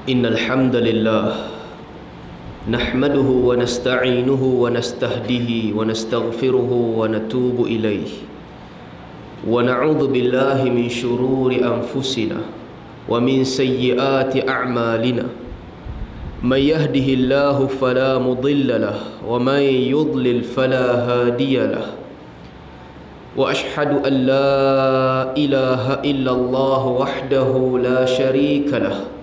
إن الحمد لله نحمده ونستعينه ونستهديه ونستغفره ونتوب إليه ونعوذ بالله من شرور أنفسنا ومن سيئات أعمالنا من يهده الله فلا مضل له ومن يضلل فلا هادي له وأشهد أن لا إله إلا الله وحده لا شريك له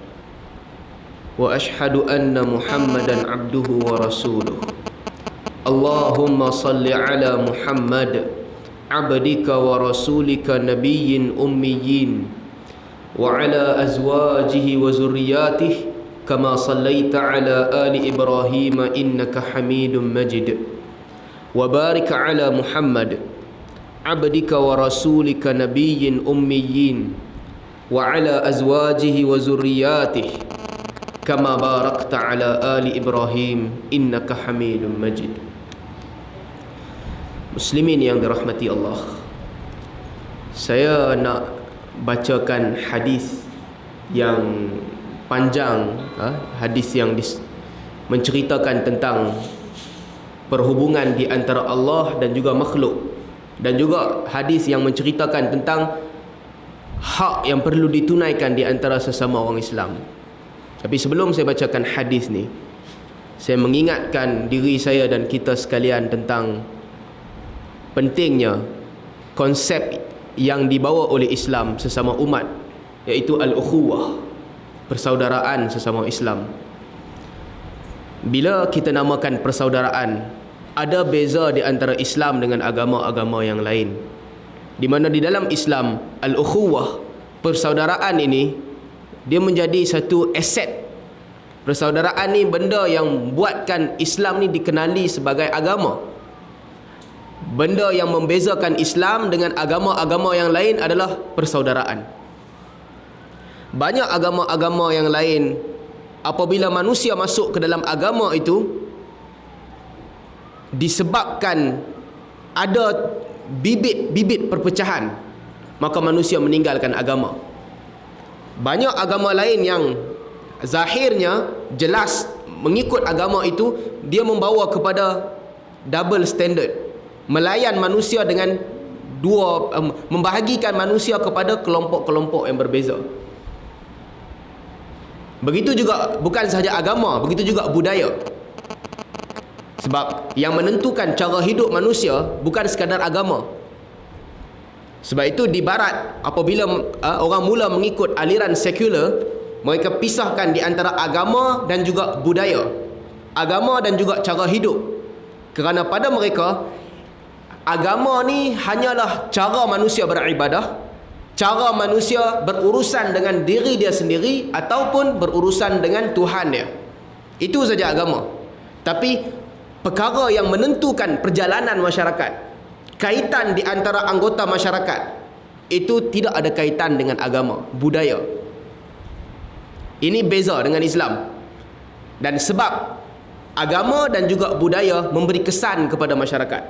وأشهد أن محمدا عبده ورسوله اللهم صل على محمد عبدك ورسولك نبي أميين وعلى أزواجه وذرياته كما صليت على آل إبراهيم إنك حميد مجيد وبارك على محمد عبدك ورسولك نبي أميين وعلى أزواجه وذرياته كما باركت على آل إبراهيم إنك حميد مجيد. Muslimin yang dirahmati Allah, saya nak bacakan hadis yang panjang, hadis yang menceritakan tentang perhubungan di antara Allah dan juga makhluk, dan juga hadis yang menceritakan tentang hak yang perlu ditunaikan di antara sesama orang Islam. Tapi sebelum saya bacakan hadis ni, saya mengingatkan diri saya dan kita sekalian tentang pentingnya konsep yang dibawa oleh Islam sesama umat, iaitu al-ukhuwah, persaudaraan sesama Islam. Bila kita namakan persaudaraan, ada beza di antara Islam dengan agama-agama yang lain, di mana di dalam Islam al-ukhuwah, persaudaraan ini, dia menjadi satu aset. Persaudaraan ni benda yang buatkan Islam ni dikenali sebagai agama. Benda yang membezakan Islam dengan agama-agama yang lain adalah persaudaraan. Banyak agama-agama yang lain, apabila manusia masuk ke dalam agama itu, disebabkan ada bibit-bibit perpecahan, maka manusia meninggalkan agama. Banyak agama lain yang zahirnya jelas mengikut agama itu, dia membawa kepada double standard, melayan manusia dengan membahagikan manusia kepada kelompok-kelompok yang berbeza. Begitu juga bukan sahaja agama, begitu juga budaya. Sebab yang menentukan cara hidup manusia bukan sekadar agama. Sebab itu di barat, apabila orang mula mengikut aliran sekular, mereka pisahkan di antara agama dan juga budaya, agama dan juga cara hidup. Kerana pada mereka, agama ni hanyalah cara manusia beribadah, cara manusia berurusan dengan diri dia sendiri ataupun berurusan dengan Tuhan dia. Itu saja agama. Tapi perkara yang menentukan perjalanan masyarakat, kaitan di antara anggota masyarakat, itu tidak ada kaitan dengan agama, budaya. Ini beza dengan Islam. Dan sebab agama dan juga budaya memberi kesan kepada masyarakat.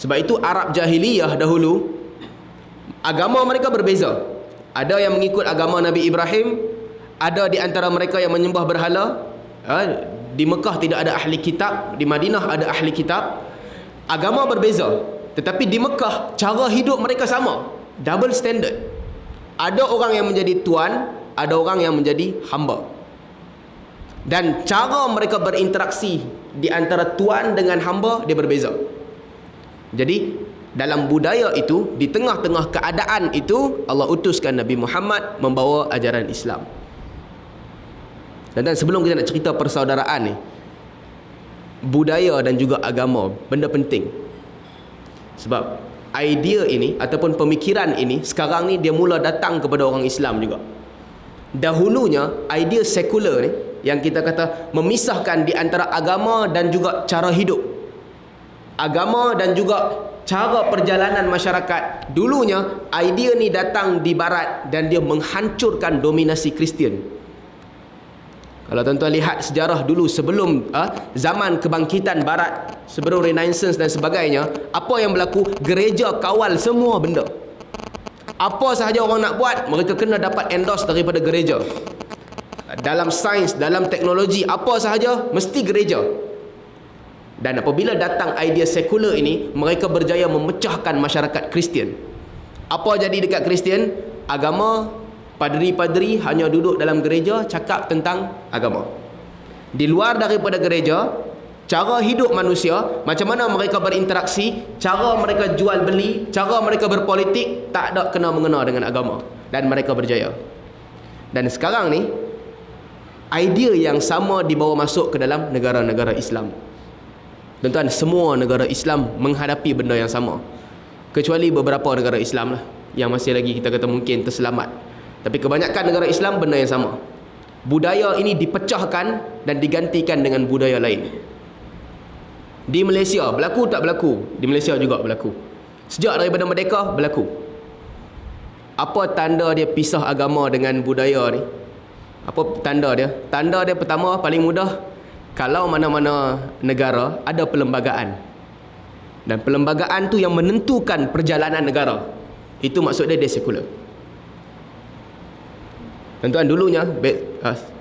Sebab itu Arab jahiliyah dahulu, agama mereka berbeza. Ada yang mengikut agama Nabi Ibrahim, ada di antara mereka yang menyembah berhala. Di Mekah tidak ada ahli kitab, di Madinah ada ahli kitab. Agama berbeza, tetapi di Mekah cara hidup mereka sama, double standard. Ada orang yang menjadi tuan, ada orang yang menjadi hamba. Dan cara mereka berinteraksi di antara tuan dengan hamba dia berbeza. Jadi dalam budaya itu, di tengah-tengah keadaan itu, Allah utuskan Nabi Muhammad membawa ajaran Islam. Dan sebelum kita nak cerita persaudaraan ni, budaya dan juga agama, benda penting. Sebab idea ini ataupun pemikiran ini sekarang ni dia mula datang kepada orang Islam juga. Dahulunya idea sekular ni, yang kita kata memisahkan di antara agama dan juga cara hidup, agama dan juga cara perjalanan masyarakat, dulunya idea ni datang di barat dan dia menghancurkan dominasi Kristian. Kalau tuan-tuan lihat sejarah dulu sebelum zaman kebangkitan barat, sebelum Renaissance dan sebagainya, apa yang berlaku? Gereja kawal semua benda. Apa sahaja orang nak buat, mereka kena dapat endorse daripada gereja. dalam sains, dalam teknologi, apa sahaja, mesti gereja. Dan apabila datang idea sekular ini, mereka berjaya memecahkan masyarakat Kristian. Apa jadi dekat Kristian? Agama, padri-padri hanya duduk dalam gereja cakap tentang agama. Di luar daripada gereja, cara hidup manusia, macam mana mereka berinteraksi, cara mereka jual beli, cara mereka berpolitik, tak ada kena-mengena dengan agama. Dan mereka berjaya. Dan sekarang ni, idea yang sama dibawa masuk ke dalam negara-negara Islam. Tuan-tuan, semua negara Islam menghadapi benda yang sama. Kecuali beberapa negara Islam lah, yang masih lagi kita kata mungkin terselamat. Tapi kebanyakan negara Islam benda yang sama. Budaya ini dipecahkan dan digantikan dengan budaya lain. Di Malaysia berlaku tak berlaku? Di Malaysia juga berlaku. Sejak daripada merdeka berlaku. Apa tanda dia pisah agama dengan budaya ni? Apa tanda dia? Tanda dia pertama, paling mudah, kalau mana-mana negara ada perlembagaan. Dan perlembagaan tu yang menentukan perjalanan negara. Itu maksudnya dia sekular. Tuan-tuan, dulunya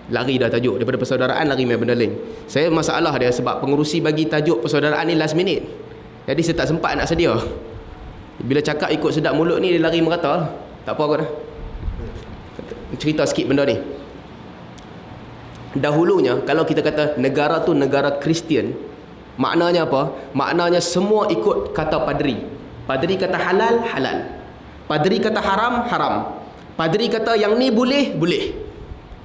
lari dah tajuk daripada persaudaraan, lari main benda lain. Saya masalah dia sebab pengurusi bagi tajuk persaudaraan ni last minute. Jadi saya tak sempat nak sedia. Bila cakap ikut sedap mulut ni, dia lari merata. Tak apa kot dah. Cerita sikit benda ni. Dahulunya, kalau kita kata negara tu negara Kristian, maknanya apa? Maknanya semua ikut kata padri. Padri kata halal, halal. Padri kata haram, haram. Padri kata yang ni boleh, boleh.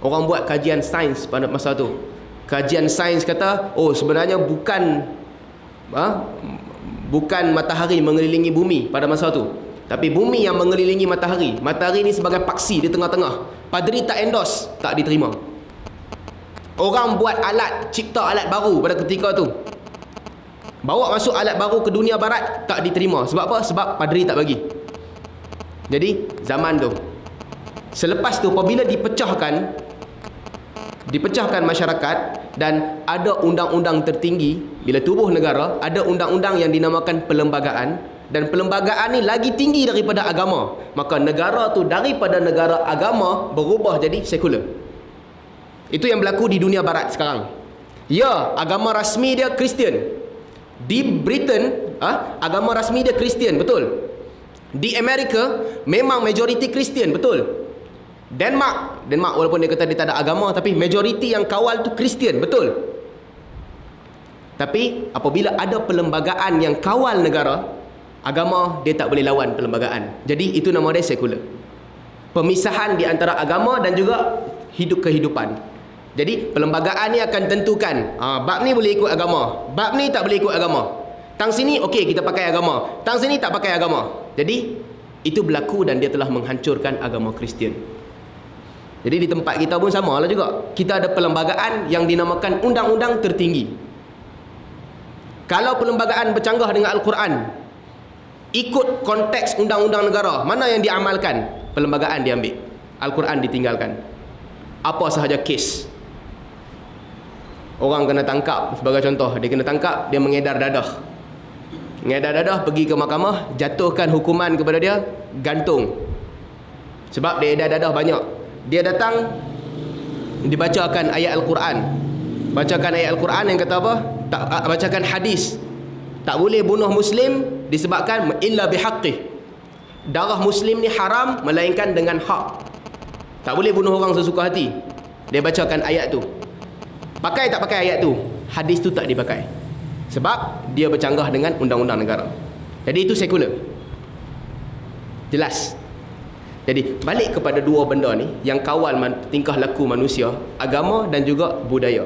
Orang buat kajian sains pada masa tu. Kajian sains kata, oh sebenarnya bukan matahari mengelilingi bumi pada masa tu, tapi bumi yang mengelilingi matahari. Matahari ni sebagai paksi di tengah-tengah. Padri tak endorse, tak diterima. Orang buat alat, cipta alat baru pada ketika tu, bawa masuk alat baru ke dunia barat, tak diterima. Sebab apa? Sebab padri tak bagi. Jadi zaman tu, selepas tu apabila dipecahkan masyarakat dan ada undang-undang tertinggi, bila tubuh negara ada undang-undang yang dinamakan perlembagaan, dan perlembagaan ni lagi tinggi daripada agama, maka negara tu daripada negara agama berubah jadi sekular. Itu yang berlaku di dunia barat sekarang. Ya, agama rasmi dia Kristian. Di Britain, agama rasmi dia Kristian, betul. Di Amerika memang majoriti Kristian, betul. Denmark walaupun dia kata dia tak ada agama, tapi majoriti yang kawal tu Kristian, betul. Tapi apabila ada perlembagaan yang kawal negara, agama dia tak boleh lawan perlembagaan. Jadi itu nama dia sekular. Pemisahan di antara agama dan juga kehidupan. Jadi perlembagaan ni akan tentukan, bab ni boleh ikut agama, bab ni tak boleh ikut agama. Tang sini okey kita pakai agama, tang sini tak pakai agama. Jadi itu berlaku dan dia telah menghancurkan agama Kristian. Jadi di tempat kita pun sama lah juga. Kita ada perlembagaan yang dinamakan undang-undang tertinggi. Kalau perlembagaan bercanggah dengan Al-Quran, ikut konteks undang-undang negara, mana yang diamalkan? Perlembagaan diambil, Al-Quran ditinggalkan. Apa sahaja kes, orang kena tangkap, sebagai contoh, dia kena tangkap, dia mengedar dadah. Mengedar dadah, pergi ke mahkamah, jatuhkan hukuman kepada dia, gantung. Sebab dia edar dadah banyak. Dia datang, dibacakan ayat Al-Quran. Bacakan ayat Al-Quran yang kata apa? Bacakan hadis. Tak boleh bunuh Muslim disebabkan illa bihaqqih. Darah Muslim ni haram melainkan dengan hak. Tak boleh bunuh orang sesuka hati. Dia bacakan ayat tu. Pakai tak pakai ayat tu, hadis tu tak dipakai. Sebab dia bercanggah dengan undang-undang negara. Jadi itu sekular. Jelas. Jadi balik kepada dua benda ni yang kawal tingkah laku manusia, agama dan juga budaya.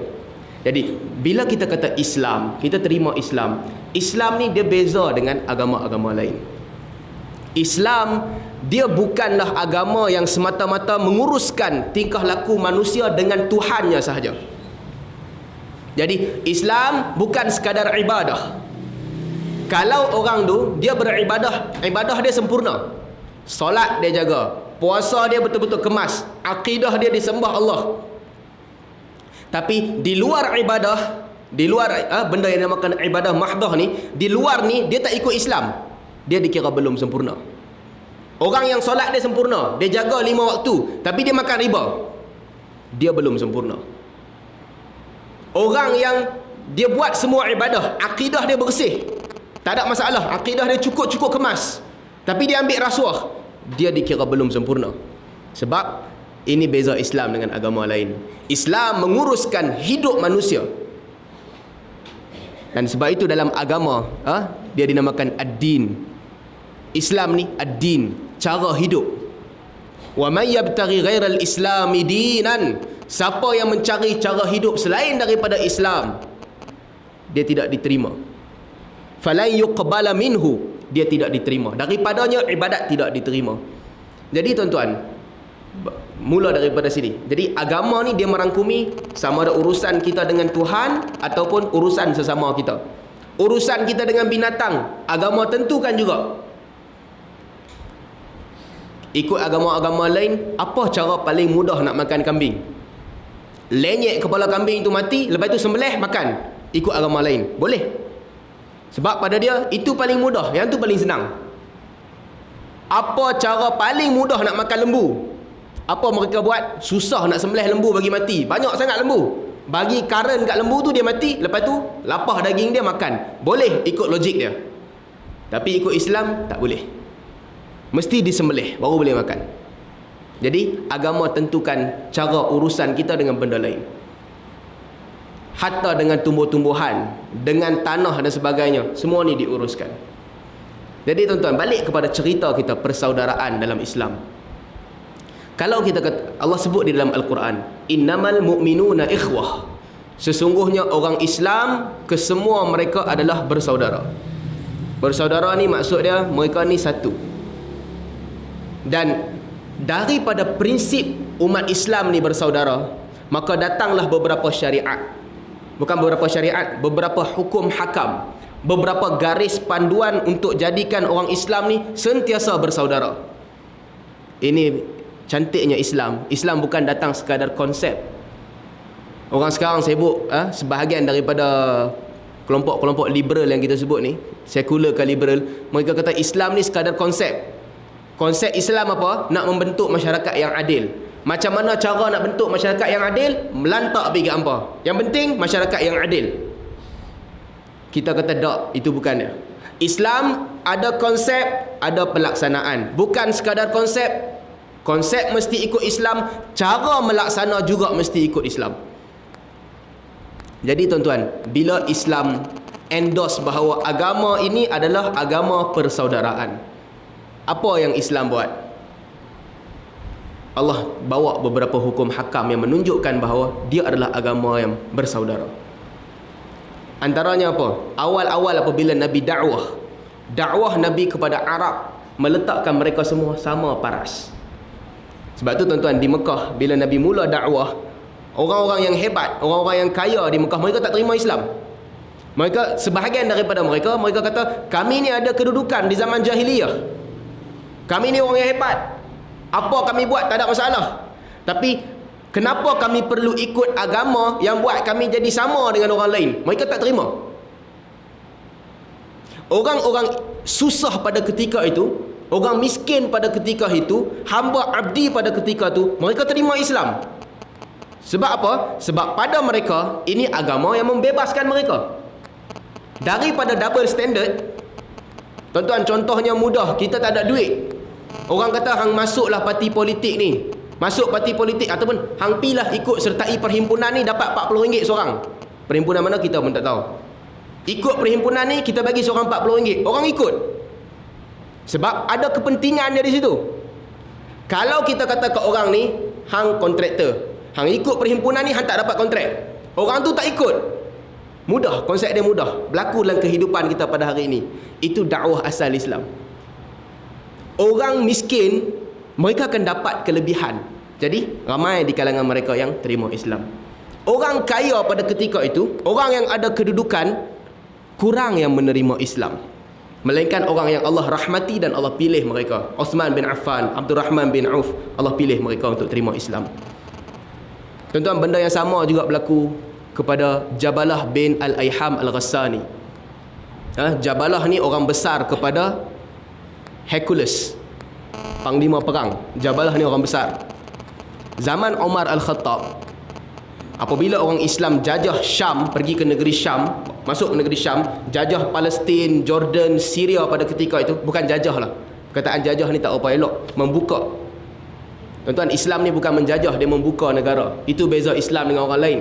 Jadi bila kita kata Islam, kita terima Islam. Islam ni dia beza dengan agama-agama lain. Islam dia bukanlah agama yang semata-mata menguruskan tingkah laku manusia dengan Tuhannya sahaja. Jadi Islam bukan sekadar ibadah. Kalau orang tu dia beribadah, ibadah dia sempurna, solat dia jaga, puasa dia betul-betul kemas, akidah dia disembah Allah. Tapi di luar ibadah, di luar benda yang dinamakan ibadah mahdah ni, di luar ni dia tak ikut Islam, dia dikira belum sempurna. Orang yang solat dia sempurna, dia jaga 5 waktu, tapi dia makan riba, dia belum sempurna. Orang yang dia buat semua ibadah, akidah dia bersih, tak ada masalah, akidah dia cukup-cukup kemas, tapi dia ambil rasuah, dia dikira belum sempurna. Sebab ini beza Islam dengan agama lain. Islam menguruskan hidup manusia. Dan sebab itu dalam agama dia dinamakan ad-din. Islam ni ad-din, cara hidup. Wa may yabtaghi ghairal islami dinan, siapa yang mencari cara hidup selain daripada Islam, dia tidak diterima. Falan yuqbala minhu, dia tidak diterima. Daripadanya ibadat tidak diterima. Jadi tuan-tuan, mula daripada sini. Jadi agama ni dia merangkumi sama ada urusan kita dengan Tuhan ataupun urusan sesama kita. Urusan kita dengan binatang, agama tentukan juga. Ikut agama-agama lain, apa cara paling mudah nak makan kambing? Lenyek kepala kambing itu mati, lepas itu sembelih makan. Ikut agama lain, boleh. Sebab pada dia itu paling mudah, yang tu paling senang. Apa cara paling mudah nak makan lembu? Apa mereka buat? Susah nak sembelih lembu bagi mati. Banyak sangat lembu. Bagi karen kat lembu tu dia mati, lepas tu lapah daging dia makan. Boleh ikut logik dia. Tapi ikut Islam tak boleh. Mesti disembelih baru boleh makan. Jadi agama tentukan cara urusan kita dengan benda lain. Hatta dengan tumbuh-tumbuhan, dengan tanah dan sebagainya, semua ni diuruskan. Jadi tuan-tuan, balik kepada cerita kita persaudaraan dalam Islam. Kalau kita kata, Allah sebut di dalam Al-Quran, innamal mu'minuna ikhwah, sesungguhnya orang Islam kesemua mereka adalah bersaudara. Bersaudara ni maksud dia mereka ni satu. Dan daripada prinsip umat Islam ni bersaudara, maka datanglah beberapa syariat. Bukan beberapa syariat, beberapa hukum hakam, beberapa garis panduan untuk jadikan orang Islam ni sentiasa bersaudara. Ini cantiknya Islam. Islam bukan datang sekadar konsep. Orang sekarang sibuk sebahagian daripada kelompok-kelompok liberal yang kita sebut ni, sekular ke liberal, mereka kata Islam ni sekadar konsep. Konsep Islam apa? Nak membentuk masyarakat yang adil. Macam mana cara nak bentuk masyarakat yang adil? Melantak pergi ke hampa. Yang penting masyarakat yang adil. Kita kata tak, itu bukan dia. Islam ada konsep, ada pelaksanaan. Bukan sekadar konsep. Konsep mesti ikut Islam, cara melaksana juga mesti ikut Islam. Jadi tuan-tuan, bila Islam endorse bahawa agama ini adalah agama persaudaraan, apa yang Islam buat? Allah bawa beberapa hukum hakam yang menunjukkan bahawa dia adalah agama yang bersaudara. Antaranya apa? Awal-awal apabila Nabi dakwah Nabi kepada Arab, meletakkan mereka semua sama paras. Sebab tu tuan-tuan, di Mekah bila Nabi mula dakwah, orang-orang yang hebat, orang-orang yang kaya di Mekah, mereka tak terima Islam. Mereka, sebahagian daripada mereka kata, kami ni ada kedudukan di zaman jahiliyah, kami ni orang yang hebat, apa kami buat tak ada masalah. Tapi kenapa kami perlu ikut agama yang buat kami jadi sama dengan orang lain? Mereka tak terima. Orang-orang susah pada ketika itu, orang miskin pada ketika itu, hamba abdi pada ketika itu, mereka terima Islam. Sebab apa? Sebab pada mereka ini agama yang membebaskan mereka daripada double standard. Tuan-tuan, contohnya mudah, kita tak ada duit. Orang kata hang masuklah parti politik ni, masuk parti politik ataupun hang pilah ikut sertai perhimpunan ni, dapat RM40 seorang. Perhimpunan mana kita pun tak tahu. Ikut perhimpunan ni kita bagi seorang RM40, orang ikut. Sebab ada kepentingan dia di situ. Kalau kita kata ke orang ni, hang kontraktor, hang ikut perhimpunan ni, hang tak dapat kontrak, orang tu tak ikut. Mudah, konsep dia mudah. Berlaku dalam kehidupan kita pada hari ini. Itu dakwah asal Islam. Orang miskin, mereka akan dapat kelebihan. Jadi, ramai di kalangan mereka yang terima Islam. Orang kaya pada ketika itu, orang yang ada kedudukan, kurang yang menerima Islam. Melainkan orang yang Allah rahmati dan Allah pilih mereka. Uthman bin Affan, Abdul Rahman bin Auf, Allah pilih mereka untuk terima Islam. Tuan-tuan, benda yang sama juga berlaku kepada Jabalah bin Al-Ayham Al-Ghassani. Jabalah ni orang besar kepada Hercules, panglima perang. Jabalah ni orang besar. Zaman Umar Al-Khattab, apabila orang Islam jajah Syam, pergi ke negeri Syam, masuk ke negeri Syam, jajah Palestin, Jordan, Syria pada ketika itu, bukan jajah lah. Perkataan jajah ni tak apa elok, membuka. Tuan-tuan, Islam ni bukan menjajah, dia membuka negara. Itu beza Islam dengan orang lain.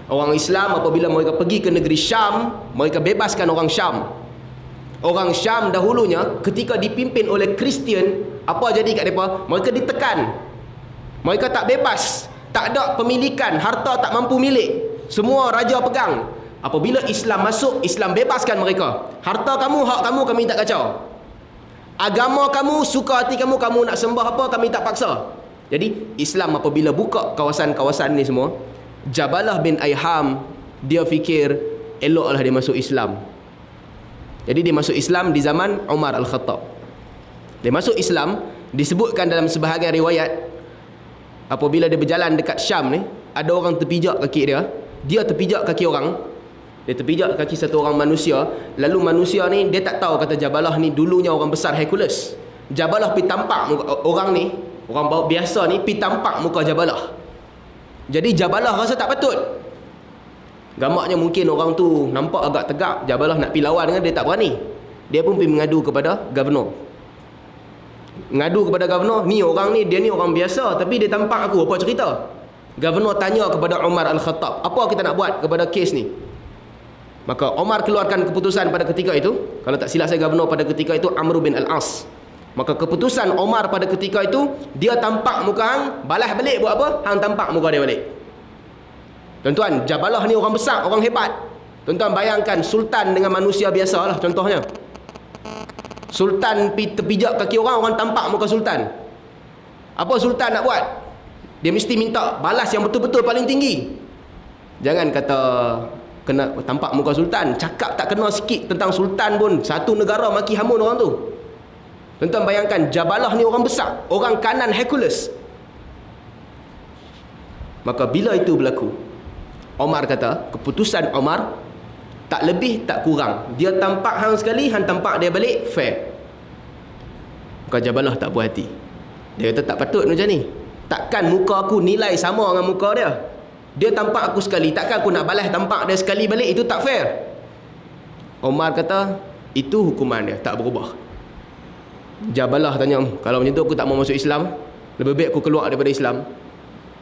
Orang Islam apabila mereka pergi ke negeri Syam, mereka bebaskan orang Syam. Orang Syam dahulunya ketika dipimpin oleh Kristian, apa jadi kat mereka? Mereka ditekan. Mereka tak bebas, tak ada pemilikan, harta tak mampu milik. Semua raja pegang. Apabila Islam masuk, Islam bebaskan mereka. Harta kamu, hak kamu, kami tak kacau. Agama kamu, suka hati kamu, kamu nak sembah apa, kami tak paksa. Jadi Islam apabila buka kawasan-kawasan ni semua, Jabalah bin Ayham, dia fikir eloklah dia masuk Islam. Jadi dia masuk Islam di zaman Umar Al-Khattab. Dia masuk Islam, disebutkan dalam sebahagian riwayat, apabila dia berjalan dekat Syam ni, ada orang terpijak kaki dia. Dia terpijak kaki orang. Dia terpijak kaki satu orang manusia. Lalu manusia ni, dia tak tahu kata Jabalah ni dulunya orang besar Hercules. Jabalah pergi tampak muka orang ni, orang biasa ni pergi tampak muka Jabalah. Jadi Jabalah rasa tak patut. Gamaknya mungkin orang tu nampak agak tegak, Jabalah nak pergi lawan dengan dia, tak berani. Dia pun pergi mengadu kepada governor. Ngadu kepada governor, ni orang ni, dia ni orang biasa tapi dia tampak aku, apa cerita? Governor tanya kepada Umar Al-Khattab, apa kita nak buat kepada kes ni? Maka Umar keluarkan keputusan pada ketika itu. Kalau tak silap saya, governor pada ketika itu Amr bin Al-As. Maka keputusan Umar pada ketika itu, dia tampak muka hang, balas balik buat apa? Hang tampak muka dia balik. Tuan-tuan, Jabalah ni orang besar, orang hebat. Tuan-tuan bayangkan sultan dengan manusia biasa lah contohnya. Sultan terpijak kaki orang, orang tampak muka sultan. Apa sultan nak buat? Dia mesti minta balas yang betul-betul paling tinggi. Jangan kata kena tampak muka sultan, cakap tak kena sikit tentang sultan pun satu negara maki hamun orang tu. Tuan-tuan bayangkan, Jabalah ni orang besar, orang kanan Hercules. Maka bila itu berlaku, Umar kata, keputusan Umar tak lebih tak kurang. Dia tampak hang sekali, hang tampak dia balik, fair. Maka Jabalah tak puas hati. Dia kata tak patut macam ni. Takkan muka aku nilai sama dengan muka dia. Dia tampak aku sekali, takkan aku nak balas tampak dia sekali balik, itu tak fair. Umar kata, itu hukuman dia, tak berubah. Jabalah tanya, kalau macam tu aku tak mau masuk Islam, lebih baik aku keluar daripada Islam.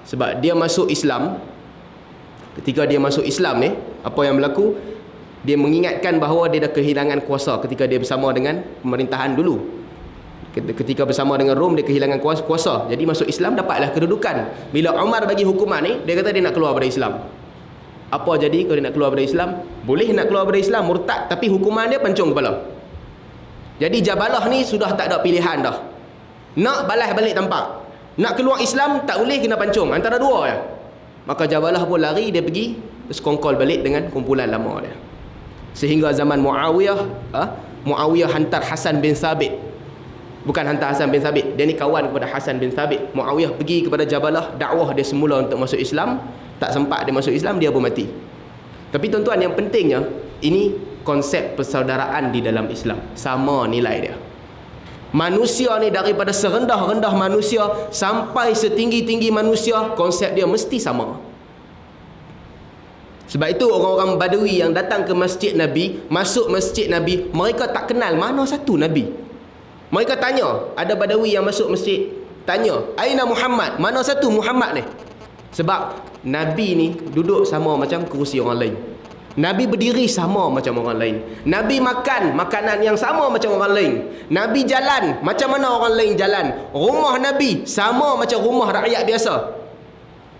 Sebab dia masuk Islam, ketika dia masuk Islam ni, apa yang berlaku, dia mengingatkan bahawa dia dah kehilangan kuasa ketika dia bersama dengan pemerintahan dulu. Ketika bersama dengan Rom, dia kehilangan kuasa. Jadi masuk Islam, dapatlah kedudukan. Bila Umar bagi hukuman ni, dia kata dia nak keluar daripada Islam. Apa jadi kalau dia nak keluar daripada Islam? Boleh nak keluar daripada Islam, murtad, tapi hukuman dia pancung kepala. Jadi Jabalah ni sudah tak ada pilihan dah. Nak balas balik tampak, nak keluar Islam, tak boleh, kena pancung. Antara dua je. Maka Jabalah pun lari, dia pergi sekongkol balik dengan kumpulan lama dia. Sehingga zaman Muawiyah, Muawiyah hantar Hasan bin Thabit. Bukan hantar Hasan bin Thabit, dia ni kawan kepada Hasan bin Thabit. Muawiyah pergi kepada Jabalah, dakwah dia semula untuk masuk Islam. Tak sempat dia masuk Islam, dia pun mati. Tapi tuan-tuan, yang pentingnya, ini konsep persaudaraan di dalam Islam. Sama nilai dia. Manusia ni daripada serendah-rendah manusia sampai setinggi-tinggi manusia, konsep dia mesti sama. Sebab itu orang-orang Badui yang datang ke masjid Nabi, masuk masjid Nabi, mereka tak kenal mana satu Nabi. Mereka tanya, ada Badawi yang masuk masjid, tanya, "Aina Muhammad?" Mana satu Muhammad ni? Sebab Nabi ni duduk sama macam kerusi orang lain. Nabi berdiri sama macam orang lain. Nabi makan makanan yang sama macam orang lain. Nabi jalan macam mana orang lain jalan. Rumah Nabi sama macam rumah rakyat biasa.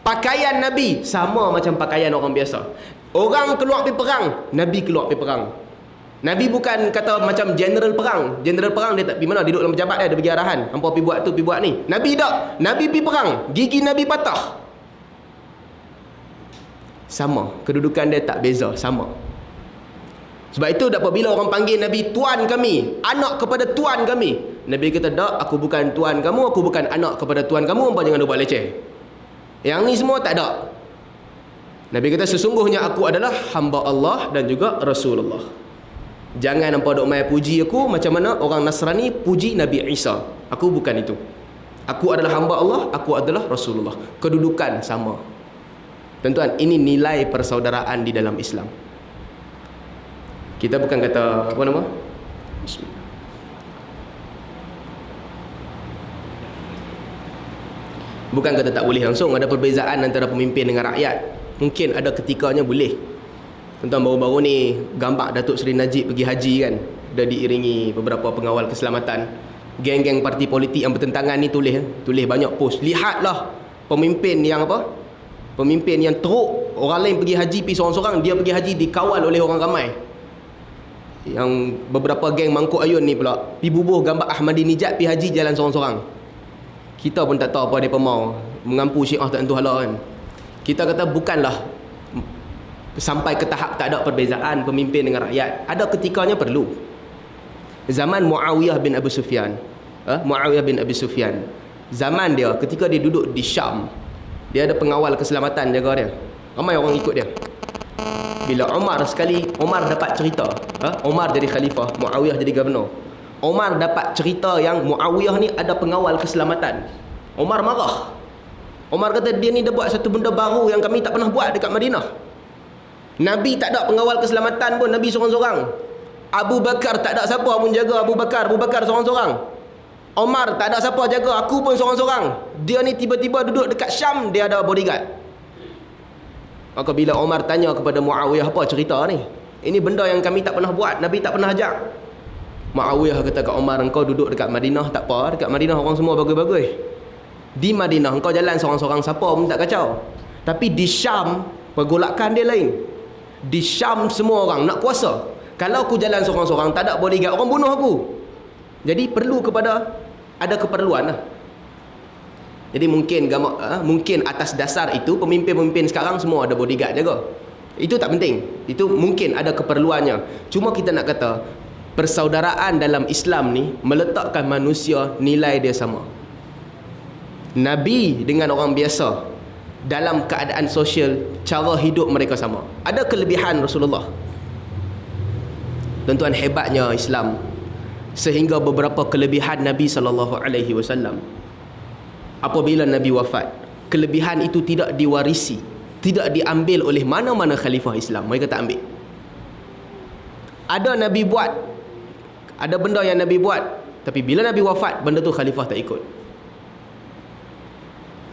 Pakaian Nabi sama macam pakaian orang biasa. Orang keluar pergi perang, Nabi keluar pergi perang. Nabi bukan kata macam general perang. General perang dia tak pergi mana, duduk dalam pejabat dia bagi arahan. Hampa pergi buat tu, pergi buat ni. Nabi tak. Nabi pergi perang, gigi Nabi patah. Sama, kedudukan dia tak beza, sama. Sebab itu apabila orang panggil Nabi tuan kami, anak kepada tuan kami, Nabi kata, "Tak, aku bukan tuan kamu, aku bukan anak kepada tuan kamu, hampa jangan buat leceh." Yang ni semua tak ada. Nabi kata, "Sesungguhnya aku adalah hamba Allah dan juga Rasulullah." Jangan hampa duk mai puji aku macam mana orang Nasrani puji Nabi Isa. Aku bukan itu. Aku adalah hamba Allah, aku adalah Rasulullah. Kedudukan sama. Tuan-tuan, ini nilai persaudaraan di dalam Islam. Kita bukan kata apa nama? Bismillah. Bukan kata tak boleh langsung ada perbezaan antara pemimpin dengan rakyat. Mungkin ada ketikanya boleh. Tuan-tuan, baru-baru ni gambar Datuk Seri Najib pergi haji kan, dah diiringi beberapa pengawal keselamatan. Geng-geng parti politik yang bertentangan ni tulis banyak post. Lihatlah pemimpin yang apa? Pemimpin yang teruk. Orang lain pergi haji pergi seorang-seorang, dia pergi haji dikawal oleh orang ramai. Yang beberapa geng mangkuk ayun ni pula pergi bubuh gambar Ahmadinejad pergi haji jalan seorang-seorang. Kita pun tak tahu apa mereka mau mengampu Syiah tak tentu hala kan. Kita kata bukanlah sampai ke tahap tak ada perbezaan pemimpin dengan rakyat. Ada ketikanya perlu. Zaman Muawiyah bin Abi Sufyan, Muawiyah bin Abi Sufyan, zaman dia ketika dia duduk di Syam, dia ada pengawal keselamatan jaga dia. Ramai orang ikut dia. Bila Umar dapat cerita, Umar jadi khalifah, Muawiyah jadi gubernur. Umar dapat cerita yang Muawiyah ni ada pengawal keselamatan. Umar marah. Umar kata dia ni dah buat satu benda baru yang kami tak pernah buat dekat Madinah. Nabi tak ada pengawal keselamatan pun, Nabi seorang-seorang. Abu Bakar tak ada siapa pun jaga Abu Bakar seorang-seorang. Omar tak ada siapa jaga, aku pun seorang-seorang. Dia ni tiba-tiba duduk dekat Syam, dia ada bodyguard. Maka bila Omar tanya kepada Muawiyah, apa cerita ni? Ini benda yang kami tak pernah buat, Nabi tak pernah ajak. Muawiyah kata kat Omar, engkau duduk dekat Madinah tak apa, dekat Madinah orang semua bagus-bagus. Di Madinah engkau jalan seorang-seorang, siapa pun tak kacau. Tapi di Syam pergolakan dia lain. Di Syam semua orang nak kuasa. Kalau aku jalan seorang-seorang, tak ada bodyguard, orang bunuh aku. Jadi perlu ada keperluan lah. Jadi mungkin atas dasar itu pemimpin-pemimpin sekarang semua ada bodyguard jaga. Itu tak penting. Itu mungkin ada keperluannya. Cuma kita nak kata persaudaraan dalam Islam ni meletakkan manusia nilai dia sama. Nabi dengan orang biasa dalam keadaan sosial, cara hidup mereka sama. Ada kelebihan Rasulullah. Tuan-tuan, hebatnya Islam sehingga beberapa kelebihan Nabi SAW, apabila Nabi wafat, kelebihan itu tidak diwarisi, tidak diambil oleh mana-mana khalifah Islam. Mereka tak ambil. Ada Nabi buat, ada benda yang Nabi buat, tapi bila Nabi wafat, benda tu khalifah tak ikut.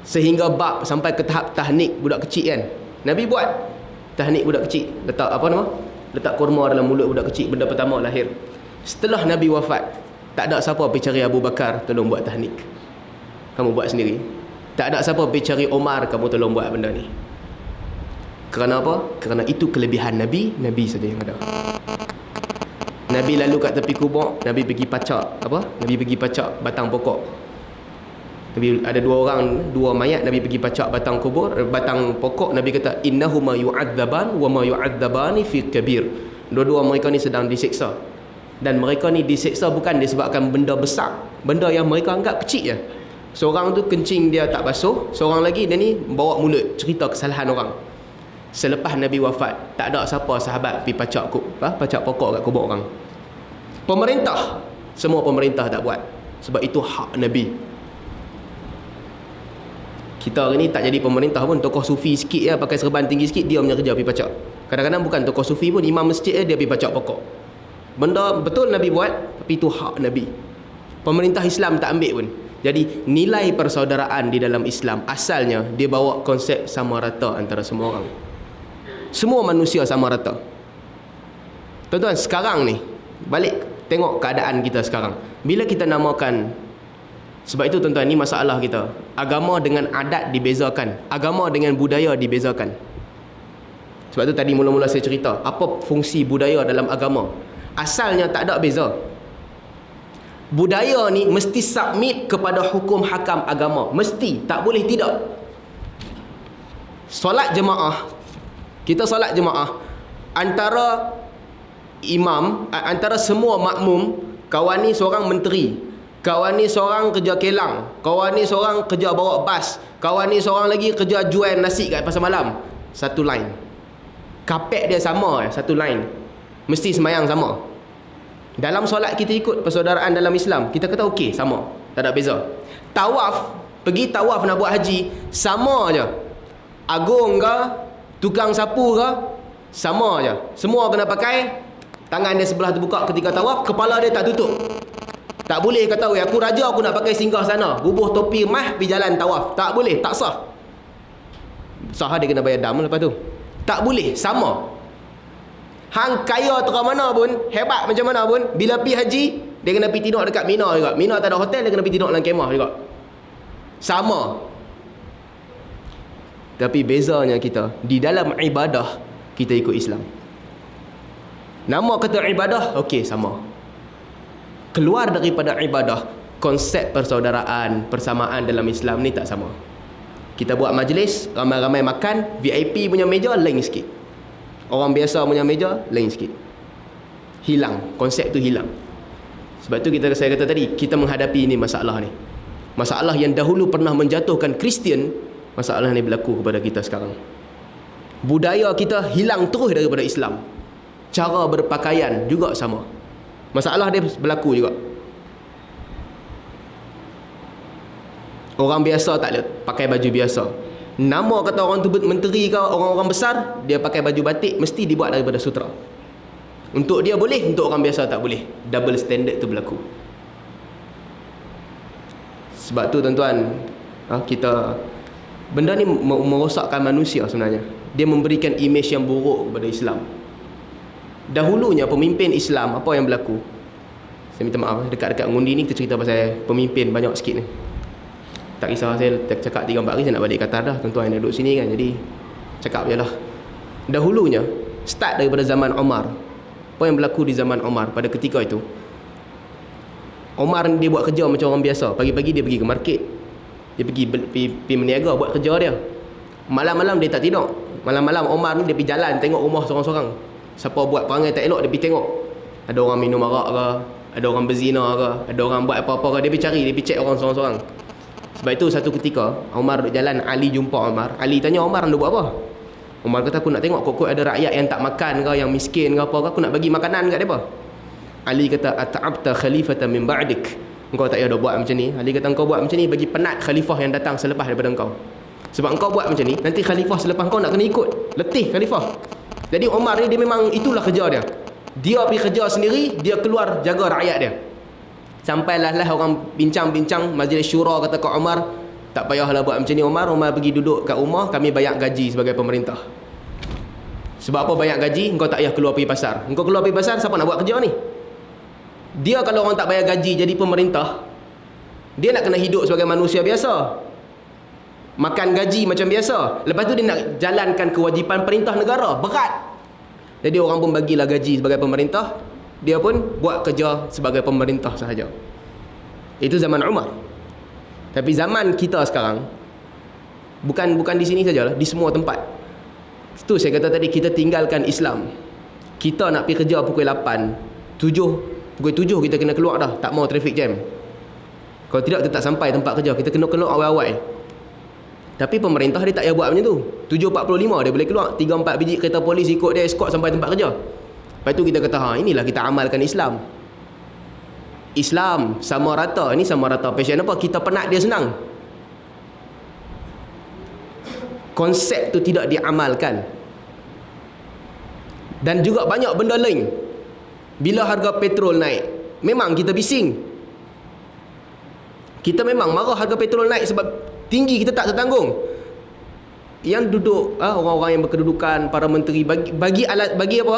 Sehingga bab sampai ke tahap tahnik budak kecil kan, Nabi buat tahnik budak kecil, letak kurma dalam mulut budak kecil, benda pertama lahir. Setelah Nabi wafat, tak ada siapa pergi cari Abu Bakar, tolong buat tahnik, kamu buat sendiri. Tak ada siapa pergi cari Omar, kamu tolong buat benda ni. Kerana apa? Kerana itu kelebihan Nabi saja yang ada. Nabi lalu kat tepi kubur, Nabi pergi pacak Nabi pergi pacak batang pokok. Nabi ada dua mayat, Nabi pergi pacak batang pokok. Nabi kata innahuma yu'adzaban wa ma yu'adzabani fi kabir. Dua-dua mereka ni sedang diseksa. Dan mereka ni diseksa bukan disebabkan benda besar, benda yang mereka anggap kecil je. Seorang tu kencing dia tak basuh, seorang lagi dia ni bawa mulut cerita kesalahan orang. Selepas Nabi wafat, tak ada siapa sahabat pergi pacak pokok kat kubur orang. Semua pemerintah tak buat, sebab itu hak Nabi. Kita hari ni tak jadi pemerintah pun, tokoh sufi sikit ya, pakai serban tinggi sikit, dia punya kerja pergi pacak. Kadang-kadang bukan tokoh sufi pun, imam masjid dia pergi pacak pokok. Benda betul Nabi buat, tapi itu hak Nabi. Pemerintah Islam tak ambil pun. Jadi nilai persaudaraan di dalam Islam asalnya dia bawa konsep sama rata antara semua orang. Semua manusia sama rata. Tuan-tuan, sekarang ni balik tengok keadaan kita sekarang. Bila kita namakan, sebab itu tuan-tuan, ni masalah kita. Agama dengan adat dibezakan, agama dengan budaya dibezakan. Sebab itu tadi mula-mula saya cerita apa fungsi budaya dalam agama. Asalnya tak ada beza. Budaya ni mesti submit kepada hukum hakam agama. Mesti, tak boleh tidak. Solat jemaah, kita solat jemaah, antara imam, antara semua makmum, kawan ni seorang menteri, kawan ni seorang kerja kelang, kawan ni seorang kerja bawa bas, kawan ni seorang lagi kerja jual nasi kat pasar malam. Satu line. Kapek dia sama, satu line. Mesti semayang sama. Dalam solat kita ikut persaudaraan dalam Islam, kita kata okey, sama. Tak ada beza. Tawaf, pergi tawaf nak buat haji, sama aja. Agung ke, tukang sapu ke, sama aja. Semua kena pakai tangan dia sebelah terbuka ketika tawaf, kepala dia tak tutup. Tak boleh kata, aku raja, aku nak pakai singgah sana, bubuh topi mah pergi jalan tawaf. Tak boleh, tak sah. Sah dia kena bayar dam lepas tu. Tak boleh, sama. Hang kaya terang mana pun, hebat macam mana pun, bila pergi haji, dia kena pergi tidur dekat Mina juga. Mina tak ada hotel, dia kena pergi tidur dalam kemah juga. Sama. Tapi bezanya kita, di dalam ibadah, kita ikut Islam. Nama kata ibadah, okey, sama. Keluar daripada ibadah, konsep persaudaraan, persamaan dalam Islam ni tak sama. Kita buat majlis, ramai-ramai makan, VIP punya meja lain sikit. Orang biasa punya meja lain sikit. Hilang, konsep tu hilang. Sebab tu saya kata tadi, kita menghadapi ini masalah ni. Masalah yang dahulu pernah menjatuhkan Kristian, masalah ni berlaku kepada kita sekarang. Budaya kita hilang terus daripada Islam. Cara berpakaian juga sama. Masalah dia berlaku juga. Orang biasa tak boleh pakai baju biasa. Nama kata orang tu menteri ke orang-orang besar, dia pakai baju batik mesti dibuat daripada sutera. Untuk dia boleh, untuk orang biasa tak boleh. Double standard tu berlaku. Sebab tu tuan-tuan, kita benda ni merosakkan manusia sebenarnya. Dia memberikan imej yang buruk kepada Islam. Dahulunya pemimpin Islam, apa yang berlaku? Saya minta maaf, dekat-dekat ngundi ni kita cerita pasal pemimpin banyak sikit ni. Tak kisah, saya cakap 3-4 hari saya nak balik Qatar dah. Tuan-tuan yang duduk sini kan, jadi cakap je lah. Dahulunya, start daripada zaman Omar. Apa yang berlaku di zaman Omar pada ketika itu? Omar dia buat kerja macam orang biasa. Pagi-pagi dia pergi ke market, dia pergi meniaga buat kerja dia. Malam-malam dia tak tidur. Malam-malam Omar ni dia pergi jalan tengok rumah seorang-seorang. Siapa buat perangai tak elok, dia pergi tengok. Ada orang minum arak ke, ada orang berzina ke, ada orang buat apa-apa ke, dia pergi cari, dia pergi check orang seorang-seorang. Sebab itu satu ketika Omar duduk jalan, Ali jumpa Omar. Ali tanya, Omar anda buat apa? Omar kata, aku nak tengok kok ada rakyat yang tak makan ke, yang miskin ke apa ke, aku nak bagi makanan kat mereka. Ali kata, at'abta khalifatan min ba'dik. Engkau tak payah dah buat macam ni. Ali kata, engkau buat macam ni bagi penat khalifah yang datang selepas daripada engkau. Sebab engkau buat macam ni, nanti khalifah selepas engkau nak kena ikut. Letih khalifah. Jadi Omar ni dia memang itulah kerja dia. Dia pergi kerja sendiri, dia keluar jaga rakyat dia. Sampailah orang bincang-bincang, majlis syura kata ke Omar, tak payahlah buat macam ni Omar. Omar pergi duduk kat rumah, kami bayar gaji sebagai pemerintah. Sebab apa bayar gaji? Engkau tak payah keluar pergi pasar. Engkau keluar pergi pasar, siapa nak buat kerja ni? Dia kalau orang tak bayar gaji jadi pemerintah, dia nak kena hidup sebagai manusia biasa, makan gaji macam biasa. Lepas tu dia nak jalankan kewajipan perintah negara, berat. Jadi orang pun bagilah gaji sebagai pemerintah, dia pun buat kerja sebagai pemerintah sahaja. Itu zaman Umar. Tapi zaman kita sekarang, bukan di sini sajalah, di semua tempat. Itu saya kata tadi, kita tinggalkan Islam. Kita nak pergi kerja pukul 8, pukul 7 kita kena keluar dah, tak mau traffic jam. Kalau tidak kita tak sampai tempat kerja, kita kena keluar awal-awal. Tapi pemerintah dia tak payah buat macam tu. 7.45 dia boleh keluar, 3-4 biji kereta polis ikut dia, escort sampai tempat kerja. Lepas tu kita kata, inilah kita amalkan Islam. Islam sama rata. Ini sama rata passion apa? Kita penat dia senang. Konsep tu tidak diamalkan. Dan juga banyak benda lain. Bila harga petrol naik, memang kita bising. Kita memang marah harga petrol naik sebab tinggi, kita tak tertanggung. Yang duduk orang-orang yang berkedudukan, para menteri bagi apa?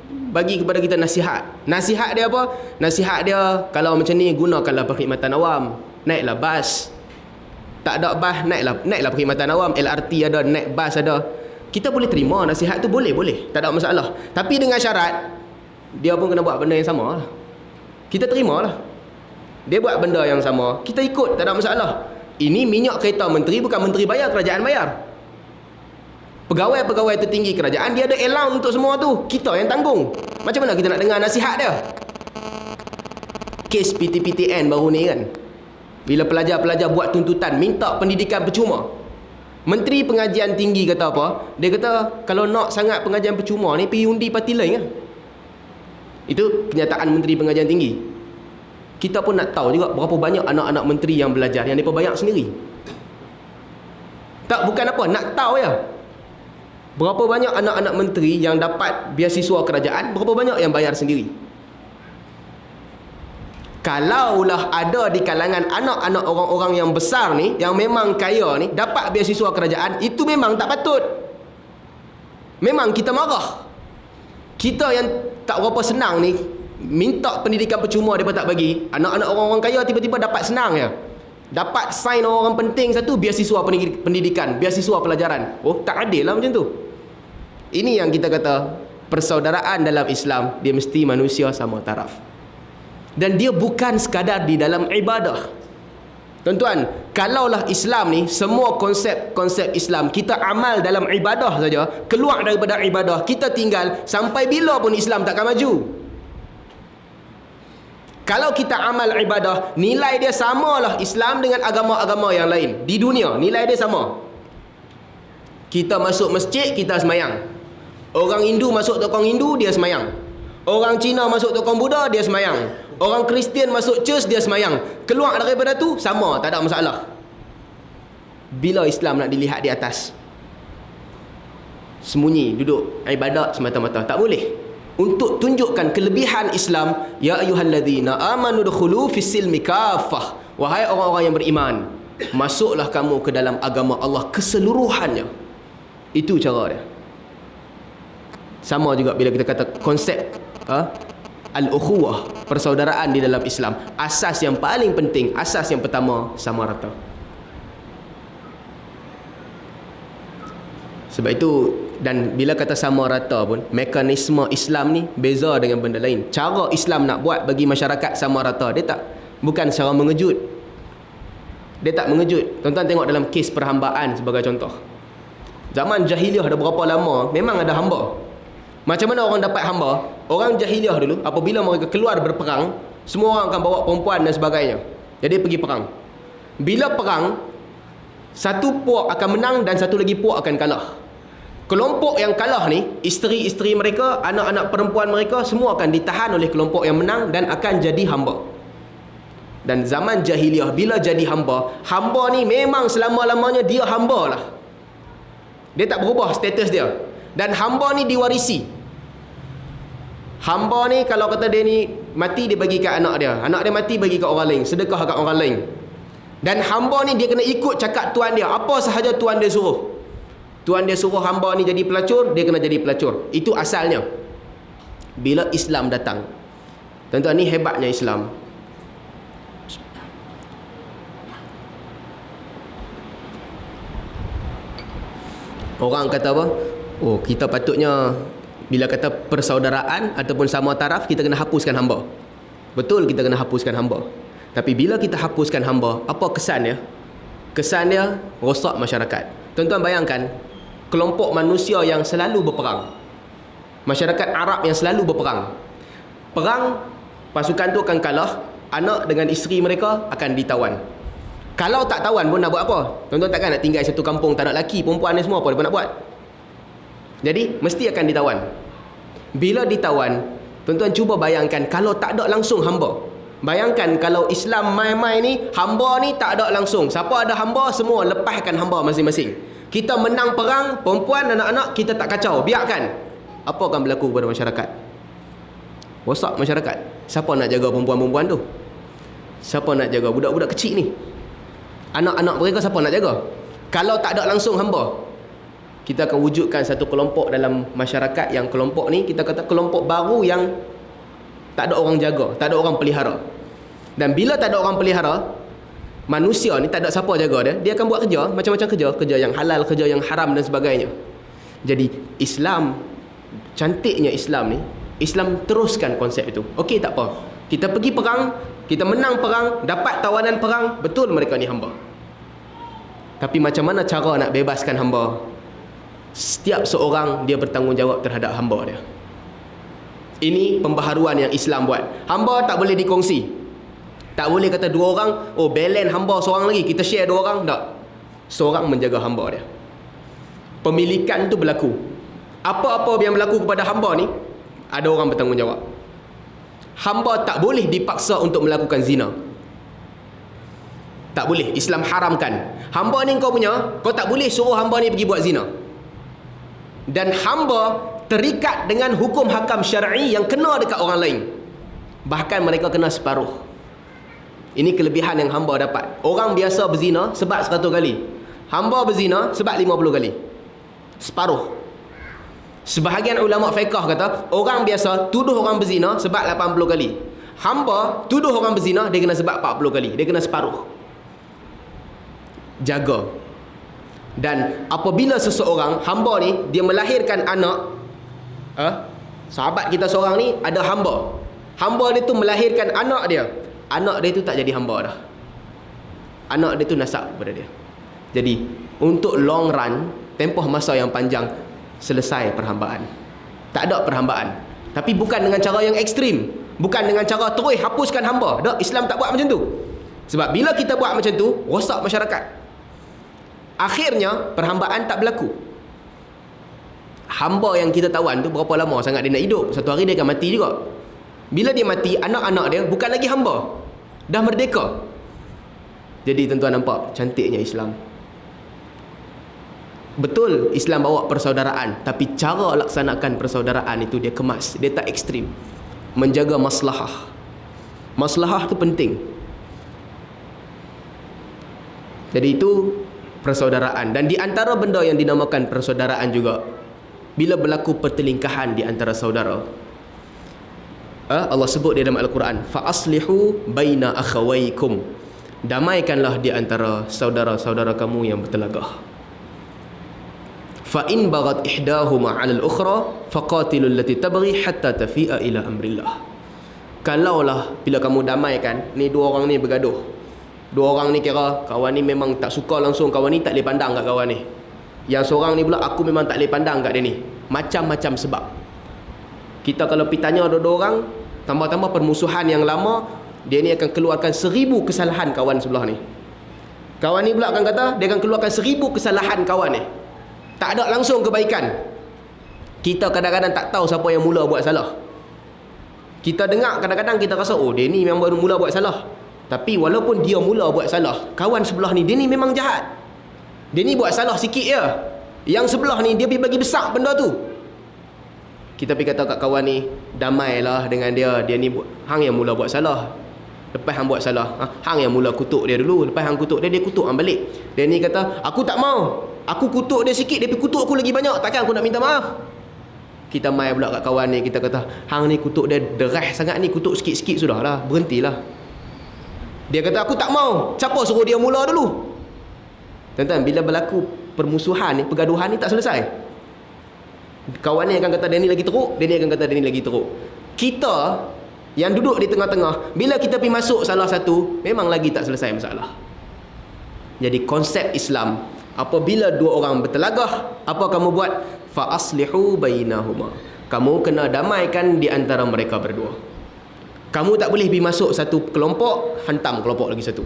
Bagi kepada kita nasihat. Nasihat dia apa? Nasihat dia, kalau macam ni gunakanlah perkhidmatan awam. Naiklah bas. Tak ada bas, naiklah perkhidmatan awam. LRT ada, naik bas ada. Kita boleh terima nasihat tu, boleh. Tak ada masalah. Tapi dengan syarat, dia pun kena buat benda yang sama lah. Kita terimalah. Dia buat benda yang sama, kita ikut, tak ada masalah. Ini minyak kereta menteri, bukan menteri bayar, kerajaan bayar. Pegawai-pegawai tertinggi kerajaan, dia ada allowance untuk semua tu, kita yang tanggung. Macam mana kita nak dengar nasihat dia? Kes PTPTN baru ni kan, bila pelajar-pelajar buat tuntutan minta pendidikan percuma, Menteri Pengajian Tinggi kata apa? Dia kata, kalau nak sangat pengajian percuma ni, pergi undi parti lain kan. Itu kenyataan Menteri Pengajian Tinggi. Kita pun nak tahu juga berapa banyak anak-anak menteri yang belajar, yang mereka bayar sendiri. Tak, bukan apa, nak tahu ya. Berapa banyak anak-anak menteri yang dapat beasiswa kerajaan, berapa banyak yang bayar sendiri. Kalaulah ada di kalangan anak-anak orang-orang yang besar ni, yang memang kaya ni, dapat beasiswa kerajaan, itu memang tak patut. Memang kita marah. Kita yang tak berapa senang ni, minta pendidikan percuma mereka tak bagi. Anak-anak orang-orang kaya tiba-tiba dapat senang ya. Dapat sign orang penting satu, beasiswa pendidikan, beasiswa pelajaran. Oh, tak adil lah macam tu. Ini yang kita kata persaudaraan dalam Islam, dia mesti manusia sama taraf. Dan dia bukan sekadar di dalam ibadah. Tuan-tuan, kalaulah Islam ni, semua konsep-konsep Islam kita amal dalam ibadah saja, keluar daripada ibadah, kita tinggal sampai bila pun Islam takkan maju. Kalau kita amal ibadah, nilai dia samalah Islam dengan agama-agama yang lain di dunia, nilai dia sama. Kita masuk masjid, kita semayang. Orang Hindu masuk tokong Hindu, dia semayang. Orang Cina masuk tokong Buddha, dia semayang. Orang Kristian masuk church, dia semayang. Keluar daripada tu, sama, tak ada masalah. Bila Islam nak dilihat di atas, sembunyi, duduk ibadat semata-mata, tak boleh. Untuk tunjukkan kelebihan Islam, ya ayyuhalladzina amanu dukhulu fis-silmi kaffah, wahai orang-orang yang beriman, masuklah kamu ke dalam agama Allah keseluruhannya. Itu cara dia. Sama juga bila kita kata konsep al-ukhuwah, persaudaraan di dalam Islam. Asas yang paling penting, asas yang pertama, sama rata. Sebab itu, dan bila kata sama rata pun, mekanisme Islam ni beza dengan benda lain. Cara Islam nak buat bagi masyarakat sama rata, dia tak, bukan secara mengejut. Dia tak mengejut. Tuan-tuan tengok dalam kes perhambaan sebagai contoh. Zaman jahiliah dah berapa lama, memang ada hamba. Macam mana orang dapat hamba? Orang jahiliah dulu, apabila mereka keluar berperang, semua orang akan bawa perempuan dan sebagainya. Jadi pergi perang. Bila perang, satu puak akan menang dan satu lagi puak akan kalah. Kelompok yang kalah ni, isteri-isteri mereka, anak-anak perempuan mereka, semua akan ditahan oleh kelompok yang menang dan akan jadi hamba. Dan zaman jahiliah, bila jadi hamba, hamba ni memang selama-lamanya dia hamba lah. Dia tak berubah status dia. Dan hamba ni diwarisi. Hamba ni kalau kata dia ni mati, dia bagi kat anak dia. Anak dia mati, bagi kat orang lain. Sedekah kat orang lain. Dan hamba ni dia kena ikut cakap tuan dia. Apa sahaja tuan dia suruh. Tuan dia suruh hamba ni jadi pelacur, dia kena jadi pelacur. Itu asalnya. Bila Islam datang, tuan-tuan, ni hebatnya Islam. Orang kata apa? Oh, kita patutnya bila kata persaudaraan ataupun sama taraf, kita kena hapuskan hamba. Betul, kita kena hapuskan hamba. Tapi bila kita hapuskan hamba, apa kesan dia? Kesan dia rosak masyarakat. Tuan-tuan bayangkan, kelompok manusia yang selalu berperang, masyarakat Arab yang selalu berperang. Perang, pasukan tu akan kalah, anak dengan isteri mereka akan ditawan. Kalau tak tawan pun nak buat apa? Tuan-tuan takkan nak tinggal satu kampung tak ada lelaki, perempuan ni semua, apa dia nak buat? Jadi mesti akan ditawan. Bila ditawan, tuan-tuan cuba bayangkan kalau tak ada langsung hamba. Bayangkan kalau Islam mai-mai ni, hamba ni tak ada langsung. Siapa ada hamba, semua lepaskan hamba masing-masing. Kita menang perang, perempuan, anak-anak kita tak kacau, biarkan. Apa akan berlaku kepada masyarakat? Rosak masyarakat. Siapa nak jaga perempuan-perempuan tu? Siapa nak jaga budak-budak kecil ni? Anak-anak mereka siapa nak jaga? Kalau tak ada langsung hamba, kita akan wujudkan satu kelompok dalam masyarakat yang kelompok ni kita kata kelompok baru yang tak ada orang jaga, tak ada orang pelihara. Dan bila tak ada orang pelihara, manusia ni tak ada siapa jaga dia, dia akan buat kerja, macam-macam kerja, kerja yang halal, kerja yang haram dan sebagainya. Jadi Islam, cantiknya Islam ni, Islam teruskan konsep itu. Okey, tak apa. Kita pergi perang, kita menang perang, dapat tawanan perang, betul mereka ni hamba. Tapi macam mana cara nak bebaskan hamba? Setiap seorang dia bertanggungjawab terhadap hamba dia. Ini pembaharuan yang Islam buat. Hamba tak boleh dikongsi. Tak boleh kata dua orang, oh balance hamba seorang lagi, kita share dua orang. Tak. Seorang menjaga hamba dia. Pemilikan tu berlaku. Apa-apa yang berlaku kepada hamba ni, ada orang bertanggungjawab. hamba tak boleh dipaksa untuk melakukan zina. Tak boleh. Islam haramkan. Hamba ni kau punya, kau tak boleh suruh hamba ni pergi buat zina. Dan hamba terikat dengan hukum hakam syar'i yang kena dekat orang lain. Bahkan mereka kena separuh. Ini kelebihan yang hamba dapat. Orang biasa berzina sebab 100 kali. Hamba berzina sebab 50 kali. Separuh. Sebahagian ulama fiqh kata, orang biasa tuduh orang berzina sebab 80 kali. Hamba tuduh orang berzina, dia kena sebab 40 kali. Dia kena separuh. Jaga. Dan apabila seseorang, hamba ni, dia melahirkan anak, sahabat kita seorang ni ada hamba. Hamba dia tu melahirkan anak dia. Anak dia tu tak jadi hamba dah. Anak dia tu nasab kepada dia. Jadi untuk long run, tempoh masa yang panjang, selesai perhambaan. Tak ada perhambaan. Tapi bukan dengan cara yang ekstrim. Bukan dengan cara terus hapuskan hamba. Tak, Islam tak buat macam tu. Sebab bila kita buat macam tu, rosak masyarakat. Akhirnya perhambaan tak berlaku. Hamba yang kita tawan tu berapa lama sangat dia nak hidup? Satu hari dia akan mati juga. Bila dia mati, anak-anak dia bukan lagi hamba, dah merdeka. Jadi tuan-tuan nampak cantiknya Islam. Betul Islam bawa persaudaraan, tapi cara laksanakan persaudaraan itu dia kemas, dia tak ekstrim. Menjaga maslahah. Maslahah tu penting. Jadi itu persaudaraan. Dan di antara benda yang dinamakan persaudaraan juga, bila berlaku pertelingkahan di antara saudara, Allah sebut di dalam Al-Quran, fa aslihu baina akhawaykum, damaikanlah di antara saudara-saudara kamu yang bertelagah. Fa in baghat ihdahuma 'ala al-ukhra faqatilul lati tabghi hatta tafi'a ila amrillah. Kalaulah bila kamu damaikan, ni dua orang ni bergaduh. Dua orang ni kira kawan ni memang tak suka langsung kawan ni, tak boleh pandang kat kawan ni. Yang seorang ni pula, aku memang tak boleh pandang kat dia ni. Macam-macam sebab. Kita kalau pergi tanya dua-dua orang, tambah-tambah permusuhan yang lama, dia ni akan keluarkan 1000 kesalahan kawan sebelah ni. Kawan ni pula akan kata, dia akan keluarkan 1000 kesalahan kawan ni. Tak ada langsung kebaikan. Kita kadang-kadang tak tahu siapa yang mula buat salah. Kita dengar kadang-kadang kita rasa, oh dia ni memang baru mula buat salah. Tapi walaupun dia mula buat salah, kawan sebelah ni, dia ni memang jahat. Dia ni buat salah sikit je. Yang sebelah ni, dia pergi bagi besar benda tu. Kita pergi kata kat kawan ni, damailah dengan dia. Dia ni, hang yang mula buat salah. Lepas hang buat salah, hang yang mula kutuk dia dulu. Lepas hang kutuk dia, dia kutuk hang balik. Dia ni kata, aku tak mau. Aku kutuk dia sikit, dia pergi kutuk aku lagi banyak. Takkan aku nak minta maaf? Kita mai pula kat kawan ni, kita kata, hang ni kutuk dia derah sangat ni, kutuk sikit-sikit sudah lah, berhentilah. Dia kata, aku tak mau. Siapa suruh dia mula dulu? Tuan-tuan, bila berlaku permusuhan ni, pergaduhan ni tak selesai. Kawan ni akan kata dia ni lagi teruk, dia ni akan kata dia ni lagi teruk. Kita yang duduk di tengah-tengah, bila kita pergi masuk salah satu, memang lagi tak selesai masalah. Jadi konsep Islam, apabila dua orang bertelagah, apa kamu buat? Fa aslihu bainahuma. Kamu kena damaikan di antara mereka berdua. Kamu tak boleh pergi masuk satu kelompok, hantam kelompok lagi satu.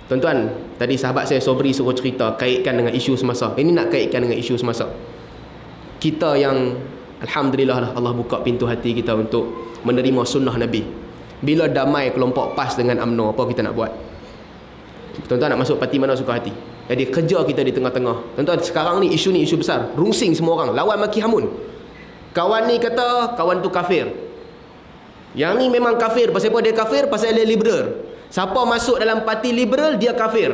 Tuan-tuan, tadi sahabat saya Sobri suruh cerita, kaitkan dengan isu semasa. Ini nak kaitkan dengan isu semasa. Kita yang, alhamdulillah lah, Allah buka pintu hati kita untuk menerima sunnah Nabi. Bila damai kelompok PAS dengan UMNO, apa kita nak buat? Tuan-tuan nak masuk parti mana suka hati. Jadi kerja kita di tengah-tengah. Tuan-tuan, sekarang ni isu besar. Rungsing semua orang, lawan maki hamun. Kawan ni kata kawan tu kafir. Yang ni memang kafir. Pasal apa dia kafir? Pasal dia liberal. Siapa masuk dalam parti liberal, dia kafir.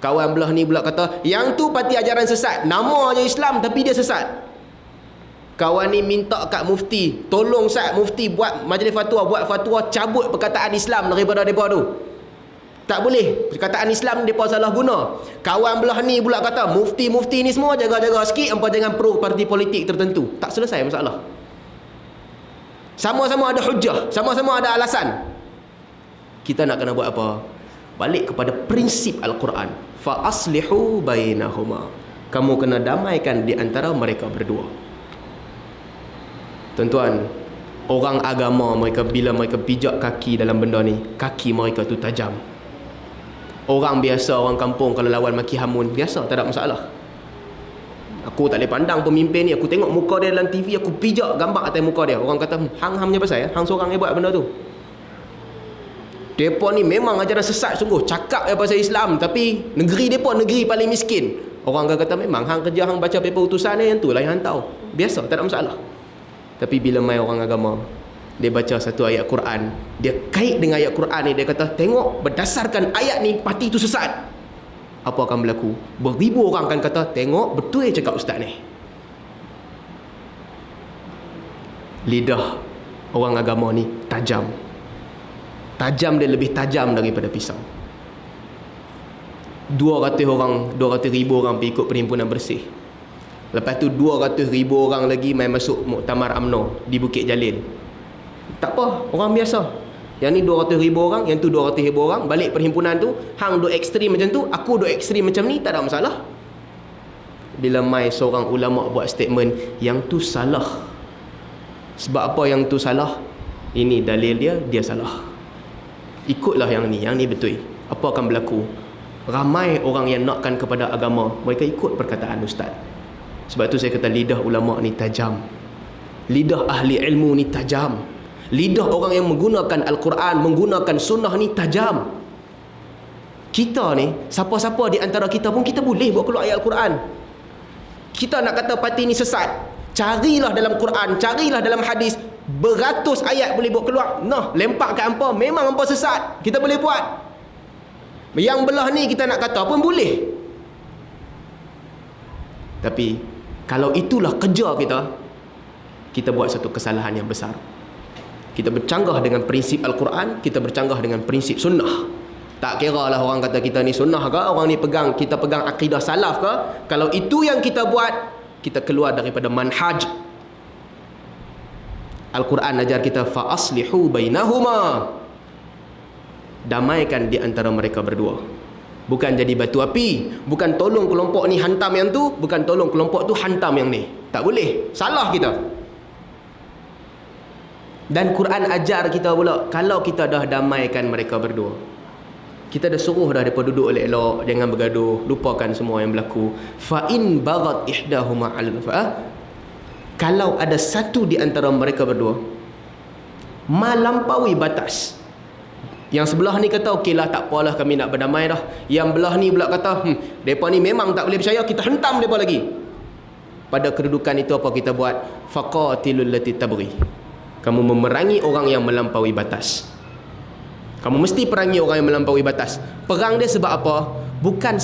Kawan belah ni pula kata, yang tu parti ajaran sesat. Nama je Islam tapi dia sesat. Kawan ni minta kat mufti, tolong Ustaz, mufti buat majlis fatwa, buat fatwa cabut perkataan Islam daripada mereka tu. Tak boleh. Perkataan Islam mereka salah guna. Kawan belah ni pula kata, mufti-mufti ni semua jaga-jaga sikit, hampa jangan pro parti politik tertentu. Tak selesai masalah. Sama-sama ada hujah, sama-sama ada alasan. Kita nak kena buat apa? Balik kepada prinsip Al-Quran. Fa aslihu bainahuma. Kamu kena damaikan di antara mereka berdua. Tuan-tuan, orang agama mereka, bila mereka pijak kaki dalam benda ni, kaki mereka tu tajam. Orang biasa, orang kampung kalau lawan maki hamun, biasa, tak ada masalah. Aku tak boleh pandang pemimpin ni. Aku tengok muka dia dalam TV, aku pijak gambar atas muka dia. Orang kata, hang punya pasal ya? Hang seorang yang buat benda tu. Mereka ni memang ajaran sesat sungguh. Cakap ya pasal Islam, tapi negeri mereka negeri paling miskin. Orang akan kata, memang hang kerja hang baca paper utusan ni, yang tu lah yang hang tahu. Biasa, tak ada masalah. Tapi bila mai orang agama, dia baca satu ayat Quran, dia kait dengan ayat Quran ni, dia kata, tengok berdasarkan ayat ni parti tu sesat. Apa akan berlaku? Beribu orang akan kata, tengok betul yang cakap ustaz ni. Lidah orang agama ni tajam. Tajam, dia lebih tajam daripada pisau. 200 ribu orang pergi ikut perhimpunan bersih. Lepas tu 200 ribu orang lagi main masuk muktamar UMNO di Bukit Jalil. Tak apa, orang biasa. Yang ni 200 ribu orang, yang tu 200 ribu orang. Balik perhimpunan tu, hang duk ekstrim macam tu, aku duk ekstrim macam ni, tak ada masalah. Bila mai seorang ulama buat statement, yang tu salah. Sebab apa yang tu salah? Ini dalil dia, dia salah. Ikutlah yang ni betul. Apa akan berlaku? Ramai orang yang nakkan kepada agama, mereka ikut perkataan ustaz. Sebab tu saya kata lidah ulama ni tajam. Lidah ahli ilmu ni tajam. Lidah orang yang menggunakan Al-Quran, menggunakan sunnah ni tajam. Kita ni, siapa-siapa di antara kita pun, kita boleh buat keluar ayat Al-Quran. Kita nak kata parti ni sesat, carilah dalam Quran, carilah dalam hadis, beratus ayat boleh buat keluar. Nah, lempak kat hampa, memang hampa sesat, kita boleh buat. Yang belah ni kita nak kata pun boleh. Tapi kalau itulah kerja kita buat satu kesalahan yang besar. Kita bercanggah dengan prinsip Al-Quran, kita bercanggah dengan prinsip sunnah. Tak kira lah orang kata kita ni sunnah ke, orang ni kita pegang akidah salaf ke. Kalau itu yang kita buat, kita keluar daripada manhaj. Al-Quran ajar kita, fa aslihu bainahuma, damaikan di antara mereka berdua. Bukan jadi batu api, bukan tolong kelompok ni hantam yang tu, bukan tolong kelompok tu hantam yang ni. Tak boleh, salah kita. Dan Quran ajar kita pula, kalau kita dah damaikan mereka berdua, kita dah suruh dah mereka duduk elok-elok, jangan bergaduh, lupakan semua yang berlaku. Fa in baghat ihdahuma al kalau ada satu di antara mereka berdua melampaui batas, yang sebelah ni kata okeylah, tak apalah, kami nak berdamai dah. Yang belah ni pula kata depa ni memang tak boleh percaya, kita hentam depa lagi. Pada kedudukan itu apa kita buat? Faqatilul lati tabghi. Kamu memerangi orang yang melampaui batas. Kamu mesti perangi orang yang melampaui batas. Perang dia sebab apa? Bukan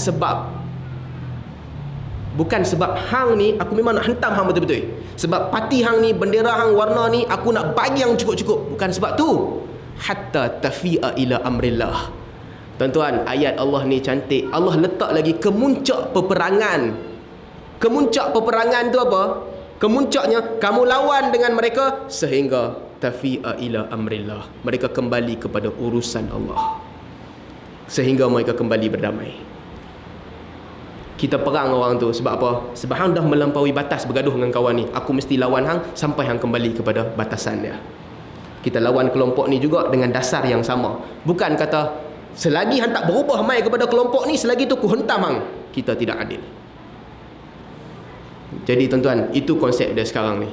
sebab hang ni aku memang nak hentam hang betul-betul. Sebab parti hang ni, bendera hang warna ni, aku nak bagi yang cukup-cukup. Bukan sebab tu. Hatta tafi'a ila amrillah. Tuan-tuan, ayat Allah ni cantik. Allah letak lagi kemuncak peperangan. Kemuncak peperangan tu apa? Kemuncaknya kamu lawan dengan mereka sehingga tafi'a ila amrillah, mereka kembali kepada urusan Allah, sehingga mereka kembali berdamai. Kita perang orang tu sebab apa? Sebab hang dah melampaui batas bergaduh dengan kawan ni, aku mesti lawan hang sampai hang kembali kepada batasan dia. Kita lawan kelompok ni juga dengan dasar yang sama. Bukan kata selagi hang tak berubah mai kepada kelompok ni, selagi tu ku hentam hang. Kita tidak adil. Jadi tuan-tuan, itu konsep dia sekarang ni.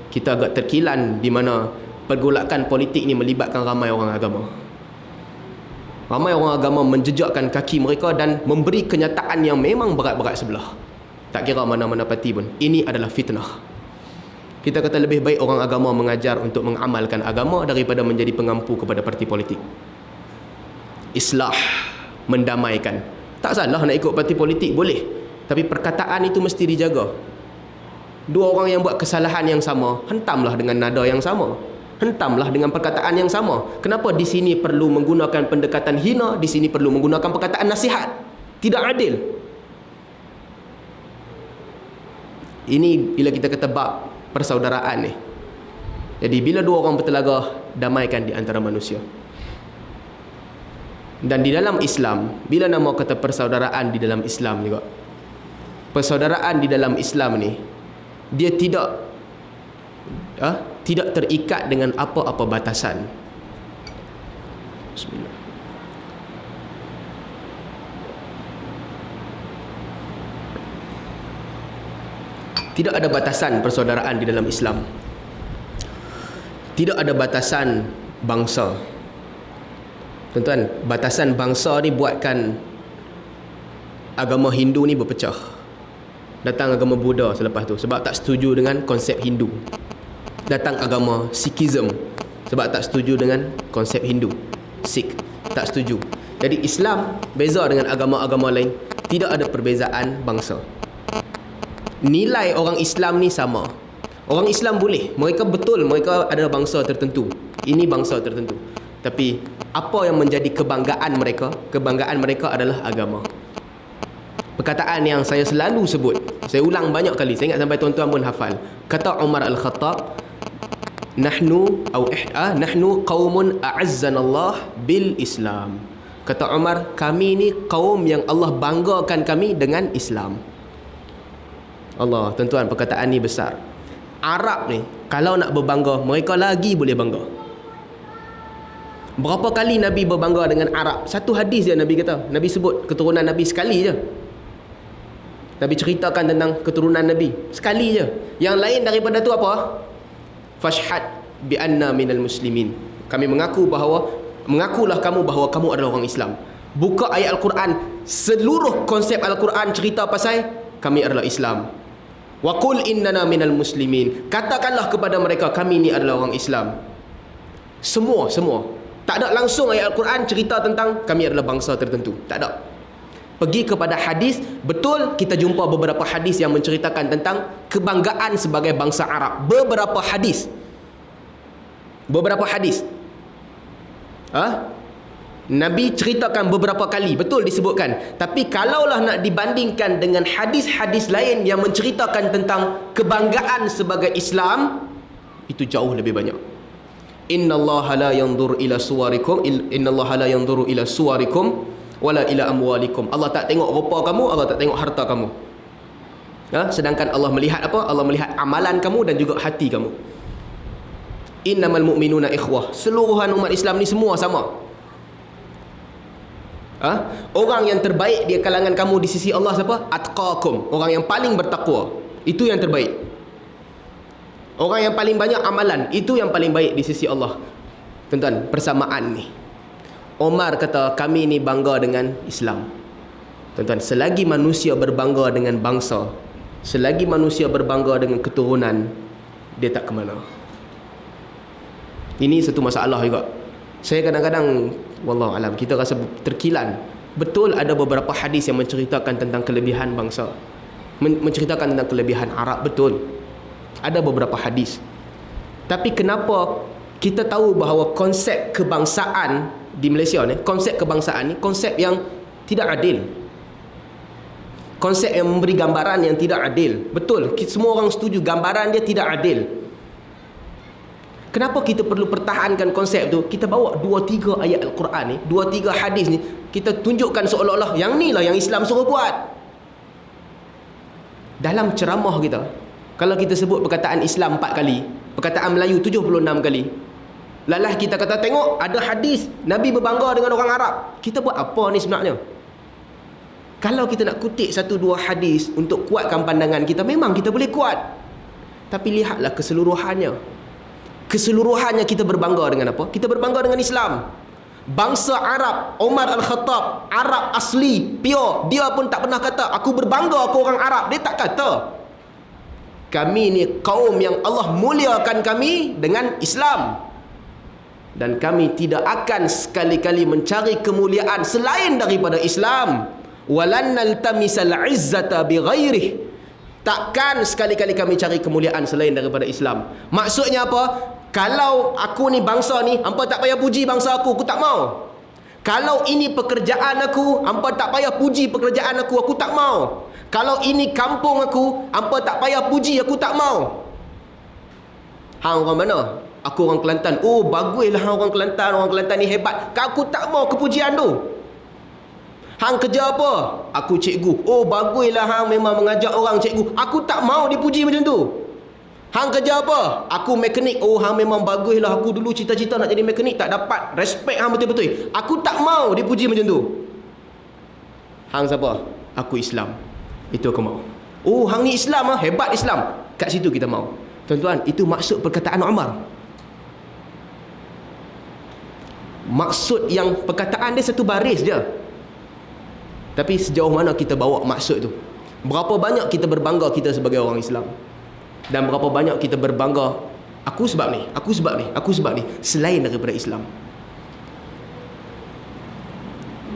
Kita agak terkilan di mana pergolakan politik ni melibatkan ramai orang agama. Ramai orang agama menjejakkan kaki mereka dan memberi kenyataan yang memang berat-berat sebelah. Tak kira mana-mana parti pun. Ini adalah fitnah. Kita kata lebih baik orang agama mengajar untuk mengamalkan agama daripada menjadi pengampu kepada parti politik. Islah, mendamaikan. Tak salah nak ikut parti politik, boleh. Tapi perkataan itu mesti dijaga. Dua orang yang buat kesalahan yang sama, hentamlah dengan nada yang sama, hentamlah dengan perkataan yang sama. Kenapa di sini perlu menggunakan pendekatan hina, di sini perlu menggunakan perkataan nasihat? Tidak adil. Ini bila kita kata bab persaudaraan ni. Jadi bila dua orang bertelagah, damaikan di antara manusia. Dan di dalam Islam, bila nama kata persaudaraan di dalam Islam juga, persaudaraan di dalam Islam ni, dia tidak terikat dengan apa-apa batasan. Bismillah. Tidak ada batasan persaudaraan di dalam Islam. Tidak ada batasan bangsa. Tuan-tuan, batasan bangsa ni buatkan agama Hindu ni berpecah. Datang agama Buddha selepas tu sebab tak setuju dengan konsep Hindu. Datang agama Sikhism sebab tak setuju dengan konsep Hindu. Sikh tak setuju. Jadi Islam beza dengan agama-agama lain. Tidak ada perbezaan bangsa. Nilai orang Islam ni sama. Orang Islam boleh, mereka betul, mereka adalah bangsa tertentu. Ini bangsa tertentu. Tapi apa yang menjadi kebanggaan mereka? Kebanggaan mereka adalah agama. Perkataan yang saya selalu sebut, saya ulang banyak kali, saya ingat sampai tuan-tuan pun hafal. Kata Umar Al-Khattab, nahnu qaumun a'azzanallah bil Islam. Kata Umar, kami ni kaum yang Allah banggakan kami dengan Islam. Allah, tuan-tuan, perkataan ni besar. Arab ni kalau nak berbangga, mereka lagi boleh bangga. Berapa kali Nabi berbangga dengan Arab? Satu hadis je Nabi kata. Nabi sebut keturunan Nabi sekali je. Nabi ceritakan tentang keturunan Nabi sekali je. Yang lain daripada tu apa? Fashhad bi anna minal muslimin. Kami mengakulah kamu bahawa kamu adalah orang Islam. Buka ayat Al-Quran, seluruh konsep Al-Quran cerita pasal kami adalah Islam. Wa qul innana minal muslimin. Katakanlah kepada mereka kami ni adalah orang Islam. Semua. Tak ada langsung ayat Al-Quran cerita tentang kami adalah bangsa tertentu. Tak ada. Pergi kepada hadis, betul kita jumpa beberapa hadis yang menceritakan tentang kebanggaan sebagai bangsa Arab. Beberapa hadis. Nabi ceritakan beberapa kali, betul disebutkan. Tapi kalaulah nak dibandingkan dengan hadis-hadis lain yang menceritakan tentang kebanggaan sebagai Islam, itu jauh lebih banyak. Innallaha la yanzuru ila suwarikum wala ila amwalikum. Allah tak tengok rupa kamu, Allah tak tengok harta kamu. Sedangkan Allah melihat apa? Allah melihat amalan kamu dan juga hati kamu. Innamal mu'minuna ikhwah. Seluruhan umat Islam ni semua sama. Orang yang terbaik di kalangan kamu di sisi Allah siapa? Atqakum. Orang yang paling bertakwa. Itu yang terbaik. Orang yang paling banyak amalan, itu yang paling baik di sisi Allah. Tuan-tuan, persamaan ni. Omar kata, kami ni bangga dengan Islam. Tuan-tuan, selagi manusia berbangga dengan bangsa, selagi manusia berbangga dengan keturunan, dia tak ke mana. Ini satu masalah juga. Saya kadang-kadang, wallahu alam, kita rasa terkilan. Betul ada beberapa hadis yang menceritakan tentang kelebihan bangsa, menceritakan tentang kelebihan Arab, betul. Ada beberapa hadis. Tapi kenapa kita tahu bahawa konsep kebangsaan di Malaysia ni, konsep kebangsaan ni konsep yang tidak adil. Konsep yang memberi gambaran yang tidak adil. Betul, semua orang setuju gambaran dia tidak adil. Kenapa kita perlu pertahankan konsep tu? Kita bawa 2-3 ayat Al-Quran ni, 2-3 hadis ni, kita tunjukkan seolah-olah yang ni lah yang Islam suruh buat. Dalam ceramah kita, kalau kita sebut perkataan Islam 4 kali, perkataan Melayu 76 kali, lalah kita kata tengok ada hadis Nabi berbangga dengan orang Arab. Kita buat apa ni sebenarnya? Kalau kita nak kutip 1-2 hadis untuk kuatkan pandangan kita, memang kita boleh kuat. Tapi lihatlah keseluruhannya. Keseluruhannya kita berbangga dengan apa? Kita berbangga dengan Islam. Bangsa Arab, Umar Al-Khattab, Arab asli, pure, dia pun tak pernah kata aku berbangga aku orang Arab. Dia tak kata. Kami ni kaum yang Allah muliakan kami dengan Islam. Dan kami tidak akan sekali-kali mencari kemuliaan selain daripada Islam. Walan naltamisal izzata bighairih. Takkan sekali-kali kami cari kemuliaan selain daripada Islam. Maksudnya apa? Kalau aku ni bangsa ni, hampa tak payah puji bangsa aku tak mau. Kalau ini pekerjaan aku, hampa tak payah puji pekerjaan aku tak mau. Kalau ini kampung aku, hampa tak payah puji, aku tak mau. Hang orang mana? Aku orang Kelantan. Oh, baguslah hang orang Kelantan. Orang Kelantan ni hebat. Aku tak mau kepujian tu. Hang kerja apa? Aku cikgu. Oh, baguslah hang memang mengajak orang cikgu. Aku tak mau dipuji macam tu. Hang kerja apa? Aku mekanik. Oh, hang memang baguslah. Aku dulu cita-cita nak jadi mekanik, tak dapat. Respect hang betul-betul. Aku tak mau dipuji macam tu. Hang siapa? Aku Islam. Itu aku mau. Oh, hang ni Islam ah, hebat Islam. Kat situ kita mau. Tuan-tuan, itu maksud perkataan Umar. Maksud yang perkataan dia satu baris je. Tapi sejauh mana kita bawa maksud tu? Berapa banyak kita berbangga kita sebagai orang Islam? Dan berapa banyak kita berbangga aku sebab ni, aku sebab ni, aku sebab ni, selain daripada Islam.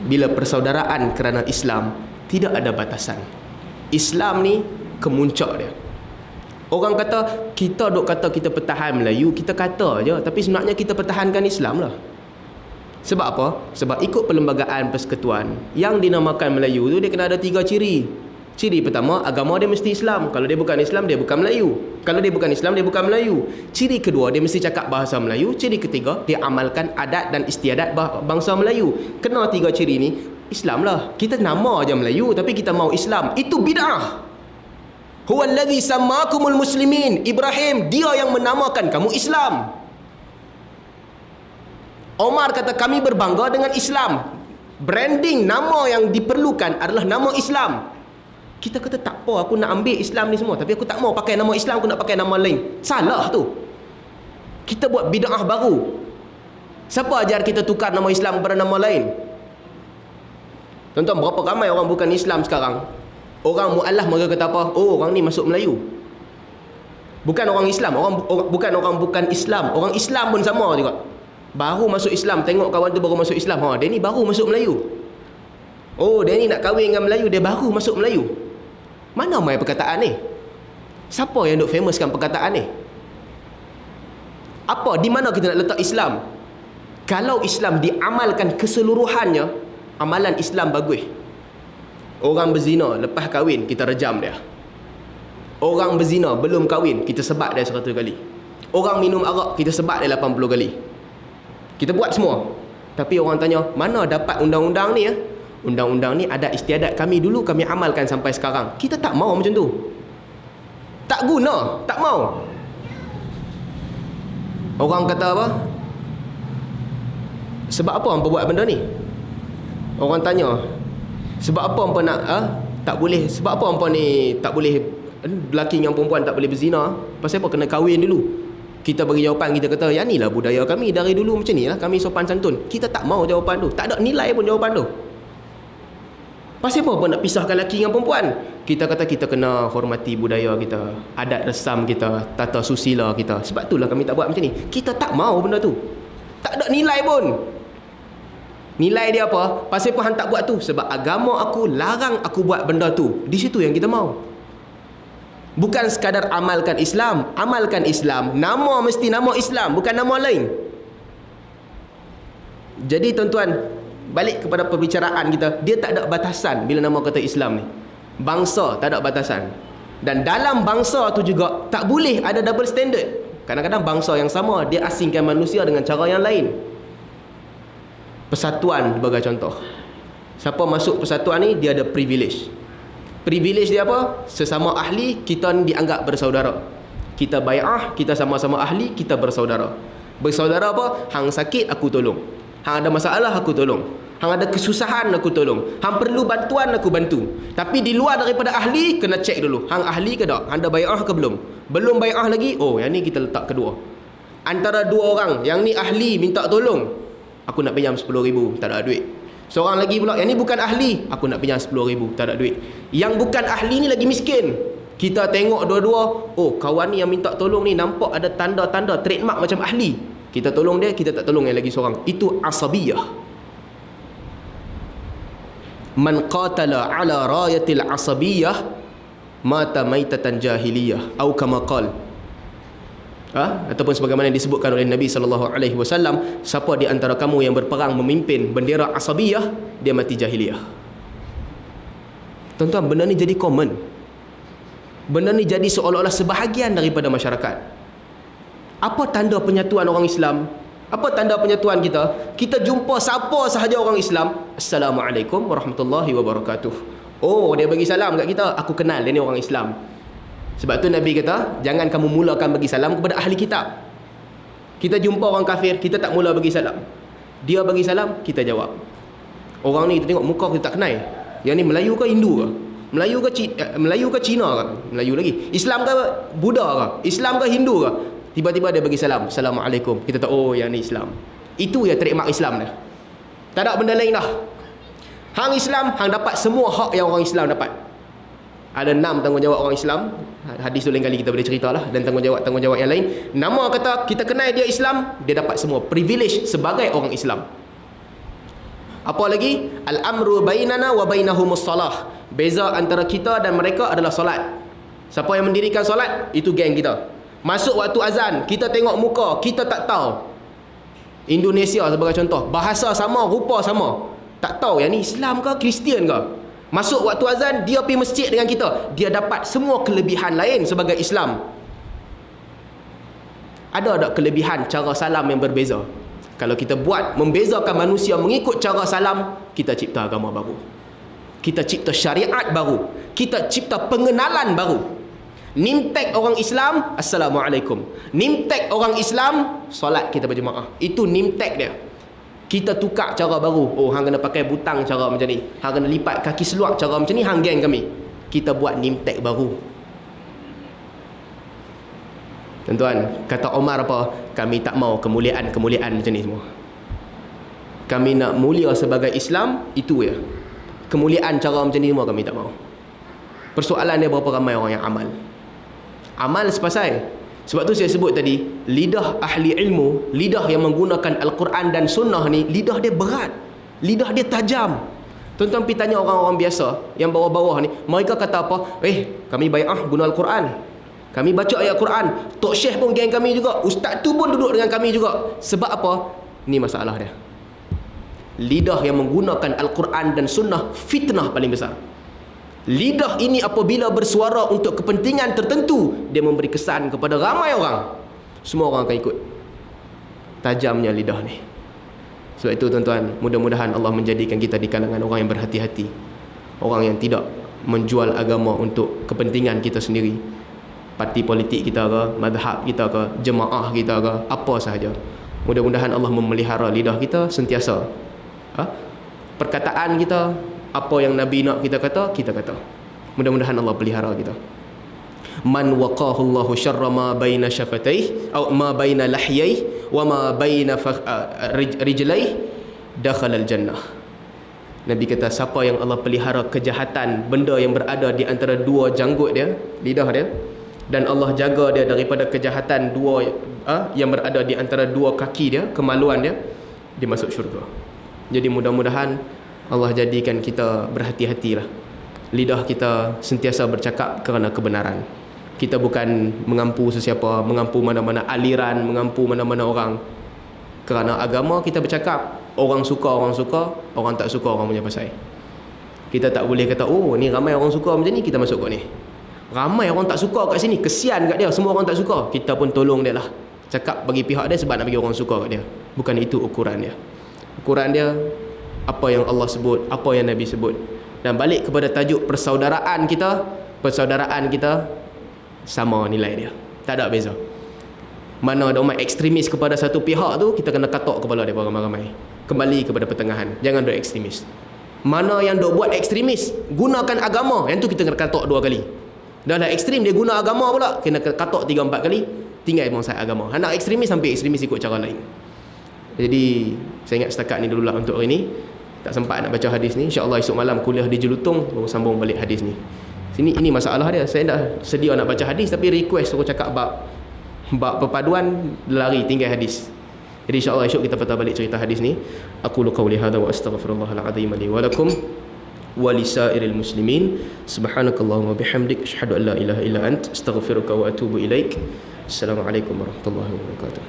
Bila persaudaraan kerana Islam, tidak ada batasan. Islam ni kemuncak dia. Orang kata, kita duk kata kita pertahan Melayu, kita kata je, tapi sebenarnya kita pertahankan Islam lah. Sebab apa? Sebab ikut Perlembagaan Persekutuan yang dinamakan Melayu tu, dia kena ada 3 ciri. Ciri pertama, agama dia mesti Islam. Kalau dia bukan Islam, dia bukan Melayu. Kalau dia bukan Islam, dia bukan Melayu. Ciri kedua, dia mesti cakap bahasa Melayu. Ciri ketiga, dia amalkan adat dan istiadat bangsa Melayu. Kena 3 ciri ni, Islam lah. Kita nama aja Melayu, tapi kita mau Islam. Itu bid'ah. Huwallazi sammakumul muslimin. Ibrahim, dia yang menamakan kamu Islam. Omar kata, kami berbangga dengan Islam. Branding nama yang diperlukan adalah nama Islam. Kita kata, tak apa, aku nak ambil Islam ni semua, tapi aku tak mau pakai nama Islam, aku nak pakai nama lain. Salah tu. Kita buat bid'ah baru. Siapa ajar kita tukar nama Islam kepada nama lain? Tuan-tuan, berapa ramai orang bukan Islam sekarang? Orang mu'alaf mereka kata apa? Oh, orang ni masuk Melayu. Bukan orang Islam, bukan orang bukan Islam. Orang Islam pun sama juga. Baru masuk Islam, tengok kawan tu baru masuk Islam. Ha, dia ni baru masuk Melayu. Oh, dia ni nak kahwin dengan Melayu, dia baru masuk Melayu. Mana mai perkataan ni? Siapa yang duk famouskan perkataan ni? Apa, di mana kita nak letak Islam? Kalau Islam diamalkan keseluruhannya, amalan Islam bagus. Orang berzina lepas kahwin, kita rejam dia. Orang berzina belum kahwin, kita sebat dia 100 kali. Orang minum arak, kita sebat dia 80 kali. Kita buat semua. Tapi orang tanya, mana dapat undang-undang ni ya? Undang-undang ni adat istiadat kami dulu, kami amalkan sampai sekarang. Kita tak mau macam tu. Tak guna, tak mau. Orang kata apa? Sebab apa hampa buat benda ni? Orang tanya, sebab apa hampa nak tak boleh, sebab apa hampa ni tak boleh, lelaki dengan perempuan tak boleh berzina? Pasal apa kena kahwin dulu? Kita bagi jawapan, kita kata, ya ni lah budaya kami dari dulu macam ni lah, kami sopan santun. Kita tak mau jawapan tu. Tak ada nilai pun jawapan tu. Pasal apa nak pisahkan lelaki dengan perempuan? Kita kata kita kena hormati budaya kita, adat resam kita, tata susila kita. Sebab itulah kami tak buat macam ni. Kita tak mau benda tu. Tak ada nilai pun. Nilai dia apa? Pasal apa hang tak buat tu? Sebab agama aku larang aku buat benda tu. Di situ yang kita mau. Bukan sekadar amalkan Islam. Amalkan Islam, nama mesti nama Islam, bukan nama lain. Jadi tuan-tuan, balik kepada perbicaraan kita, dia tak ada batasan bila nama kata Islam ni. Bangsa tak ada batasan. Dan dalam bangsa tu juga tak boleh ada double standard. Kadang-kadang bangsa yang sama, dia asingkan manusia dengan cara yang lain. Persatuan sebagai contoh. Siapa masuk persatuan ni, dia ada privilege. Privilege dia apa? Sesama ahli, kita dianggap bersaudara. Kita bai'ah, kita sama-sama ahli, kita bersaudara. Bersaudara apa? Hang sakit, aku tolong. Hang ada masalah, aku tolong. Hang ada kesusahan, aku tolong. Hang perlu bantuan, aku bantu. Tapi di luar daripada ahli, kena cek dulu. Hang ahli ke tak? Hang dah bai'ah ke belum? Belum bai'ah lagi? Oh, yang ni kita letak kedua. Antara dua orang, yang ni ahli minta tolong, aku nak pinjam 10,000, tak ada duit. Seorang lagi pula, yang ni bukan ahli, aku nak pinjam 10,000, tak ada duit. Yang bukan ahli ni lagi miskin. Kita tengok dua-dua, oh kawan ni yang minta tolong ni nampak ada tanda-tanda trademark macam ahli. Kita tolong dia, kita tak tolong yang lagi seorang. Itu asabiyah. Man qatala ala rayatil asabiyah mata maitatan jahiliyah atau kama qala. Ataupun sebagaimana disebutkan oleh Nabi SAW, siapa di antara kamu yang berperang memimpin bendera asabiyah, dia mati jahiliyah. Tuan-tuan, benda ni jadi common. Benda ni jadi seolah-olah sebahagian daripada masyarakat. Apa tanda penyatuan orang Islam? Apa tanda penyatuan kita? Kita jumpa siapa sahaja orang Islam, Assalamualaikum warahmatullahi wabarakatuh. Oh, dia bagi salam kat kita, aku kenal dia ni orang Islam. Sebab tu Nabi kata, jangan kamu mulakan bagi salam kepada ahli kitab. Kita jumpa orang kafir, kita tak mula bagi salam. Dia bagi salam, kita jawab. Orang ni kita tengok muka kita tak kenal. Yang ni Melayu ke Hindu ke? Melayu ke Cina ke? Melayu lagi. Islam ke Buddha ke? Islam ke Hindu ke? Tiba-tiba dia bagi salam. Assalamualaikum. Kita tahu, oh yang ni Islam. Itu ya trademark Islam dah. Tak ada benda lain dah. Hang Islam, hang dapat semua hak yang orang Islam dapat. Ada 6 tanggungjawab orang Islam. Hadis tu lain kali kita boleh ceritalah. Dan tanggungjawab yang lain. Nama kata kita kenal dia Islam, dia dapat semua privilege sebagai orang Islam. Apa lagi? Al-amru bainana wa bainahumus salah. Beza antara kita dan mereka adalah solat. Siapa yang mendirikan solat, itu geng kita. Masuk waktu azan, kita tengok muka, kita tak tahu. Indonesia sebagai contoh, bahasa sama, rupa sama, tak tahu yang ni Islam ke Kristian ke. Masuk waktu azan, dia pergi masjid dengan kita, dia dapat semua kelebihan lain sebagai Islam. Ada tak kelebihan cara salam yang berbeza? Kalau kita buat membezakan manusia mengikut cara salam, kita cipta agama baru, kita cipta syariat baru, kita cipta pengenalan baru. Name tag orang Islam, Assalamualaikum. Name tag orang Islam, solat kita berjemaah. Itu name tag dia. Kita tukar cara baru. Oh, hang kena pakai butang cara macam ni, hang kena lipat kaki seluar cara macam ni, hang geng kami. Kita buat name tag baru. Tuan-tuan, kata Omar apa? Kami tak mau kemuliaan-kemuliaan macam ni semua. Kami nak mulia sebagai Islam, itu ya. Kemuliaan cara macam ni semua kami tak mau. Persoalan dia berapa ramai orang yang amal. Amal sepasai. Sebab tu saya sebut tadi, lidah ahli ilmu, lidah yang menggunakan Al-Quran dan Sunnah ni, lidah dia berat, lidah dia tajam. Tuan-tuan pergi tanya orang-orang biasa yang bawah-bawah ni, mereka kata apa? Kami bai'ah guna Al-Quran, kami baca ayat Quran, Tok Syekh pun geng kami juga, ustaz tu pun duduk dengan kami juga. Sebab apa? Ni masalah dia. Lidah yang menggunakan Al-Quran dan Sunnah, fitnah paling besar. Lidah ini apabila bersuara untuk kepentingan tertentu, dia memberi kesan kepada ramai orang. Semua orang akan ikut. Tajamnya lidah ni. Sebab itu tuan-tuan, mudah-mudahan Allah menjadikan kita di kalangan orang yang berhati-hati, orang yang tidak menjual agama untuk kepentingan kita sendiri, parti politik kita ke, madhab kita ke, jemaah kita ke, apa sahaja. Mudah-mudahan Allah memelihara lidah kita sentiasa. Perkataan kita, apa yang Nabi nak kita kata, kita kata. Mudah-mudahan Allah pelihara kita. Man waqahu Allahu syarra ma baina syafatayhi atau ma baina lahyayhi wa ma baina rijlayhi dakhala al-jannah. Nabi kata, siapa yang Allah pelihara kejahatan, benda yang berada di antara dua janggut dia, lidah dia, dan Allah jaga dia daripada kejahatan yang berada di antara dua kaki dia, kemaluan dia, dia masuk syurga. Jadi mudah-mudahan Allah jadikan kita berhati-hatilah. Lidah kita sentiasa bercakap kerana kebenaran. Kita bukan mengampu sesiapa, mengampu mana-mana aliran, mengampu mana-mana orang. Kerana agama kita bercakap, orang suka, orang tak suka orang punya pasal. Kita tak boleh kata, oh ni ramai orang suka macam ni, kita masuk kat ni. Ramai orang tak suka kat sini, kesian kat dia, semua orang tak suka, kita pun tolong dia lah. Cakap bagi pihak dia sebab nak bagi orang suka kat dia. Bukan itu ukuran dia. Ukuran dia apa yang Allah sebut, apa yang Nabi sebut. Dan balik kepada tajuk persaudaraan kita, persaudaraan kita sama nilai dia, tak ada beza. Mana ada umat ekstremis kepada satu pihak tu, kita kena katok kepala dia ramai-ramai. Kembali kepada pertengahan, jangan duk ekstremis. Mana yang duk buat ekstremis gunakan agama, yang tu kita kena katok 2 kali. Dah lah ekstrim dia guna agama pula, kena katok 3-4 kali. Tinggal bangsa agama. Nak ekstremis sampai ekstremis ikut cara lain. Jadi saya ingat setakat ni dululah untuk hari ni. Tak sempat nak baca hadis ni. InsyaAllah esok malam kuliah di Jelutong, baru sambung balik hadis ni. Ini masalah dia. Saya dah sedia nak baca hadis, tapi request suruh cakap bab perpaduan, lari tinggal hadis. Jadi insyaAllah esok kita patah balik cerita hadis ni. Aqulu qawli hadha wa astaghfirullahal azim li wa lakum wa lisairil muslimin. Subhanakallahumma bihamdik, asyhadu an la ilaha illa ant, astaghfiruka wa atubu ilaik. Assalamualaikum warahmatullahi wabarakatuh.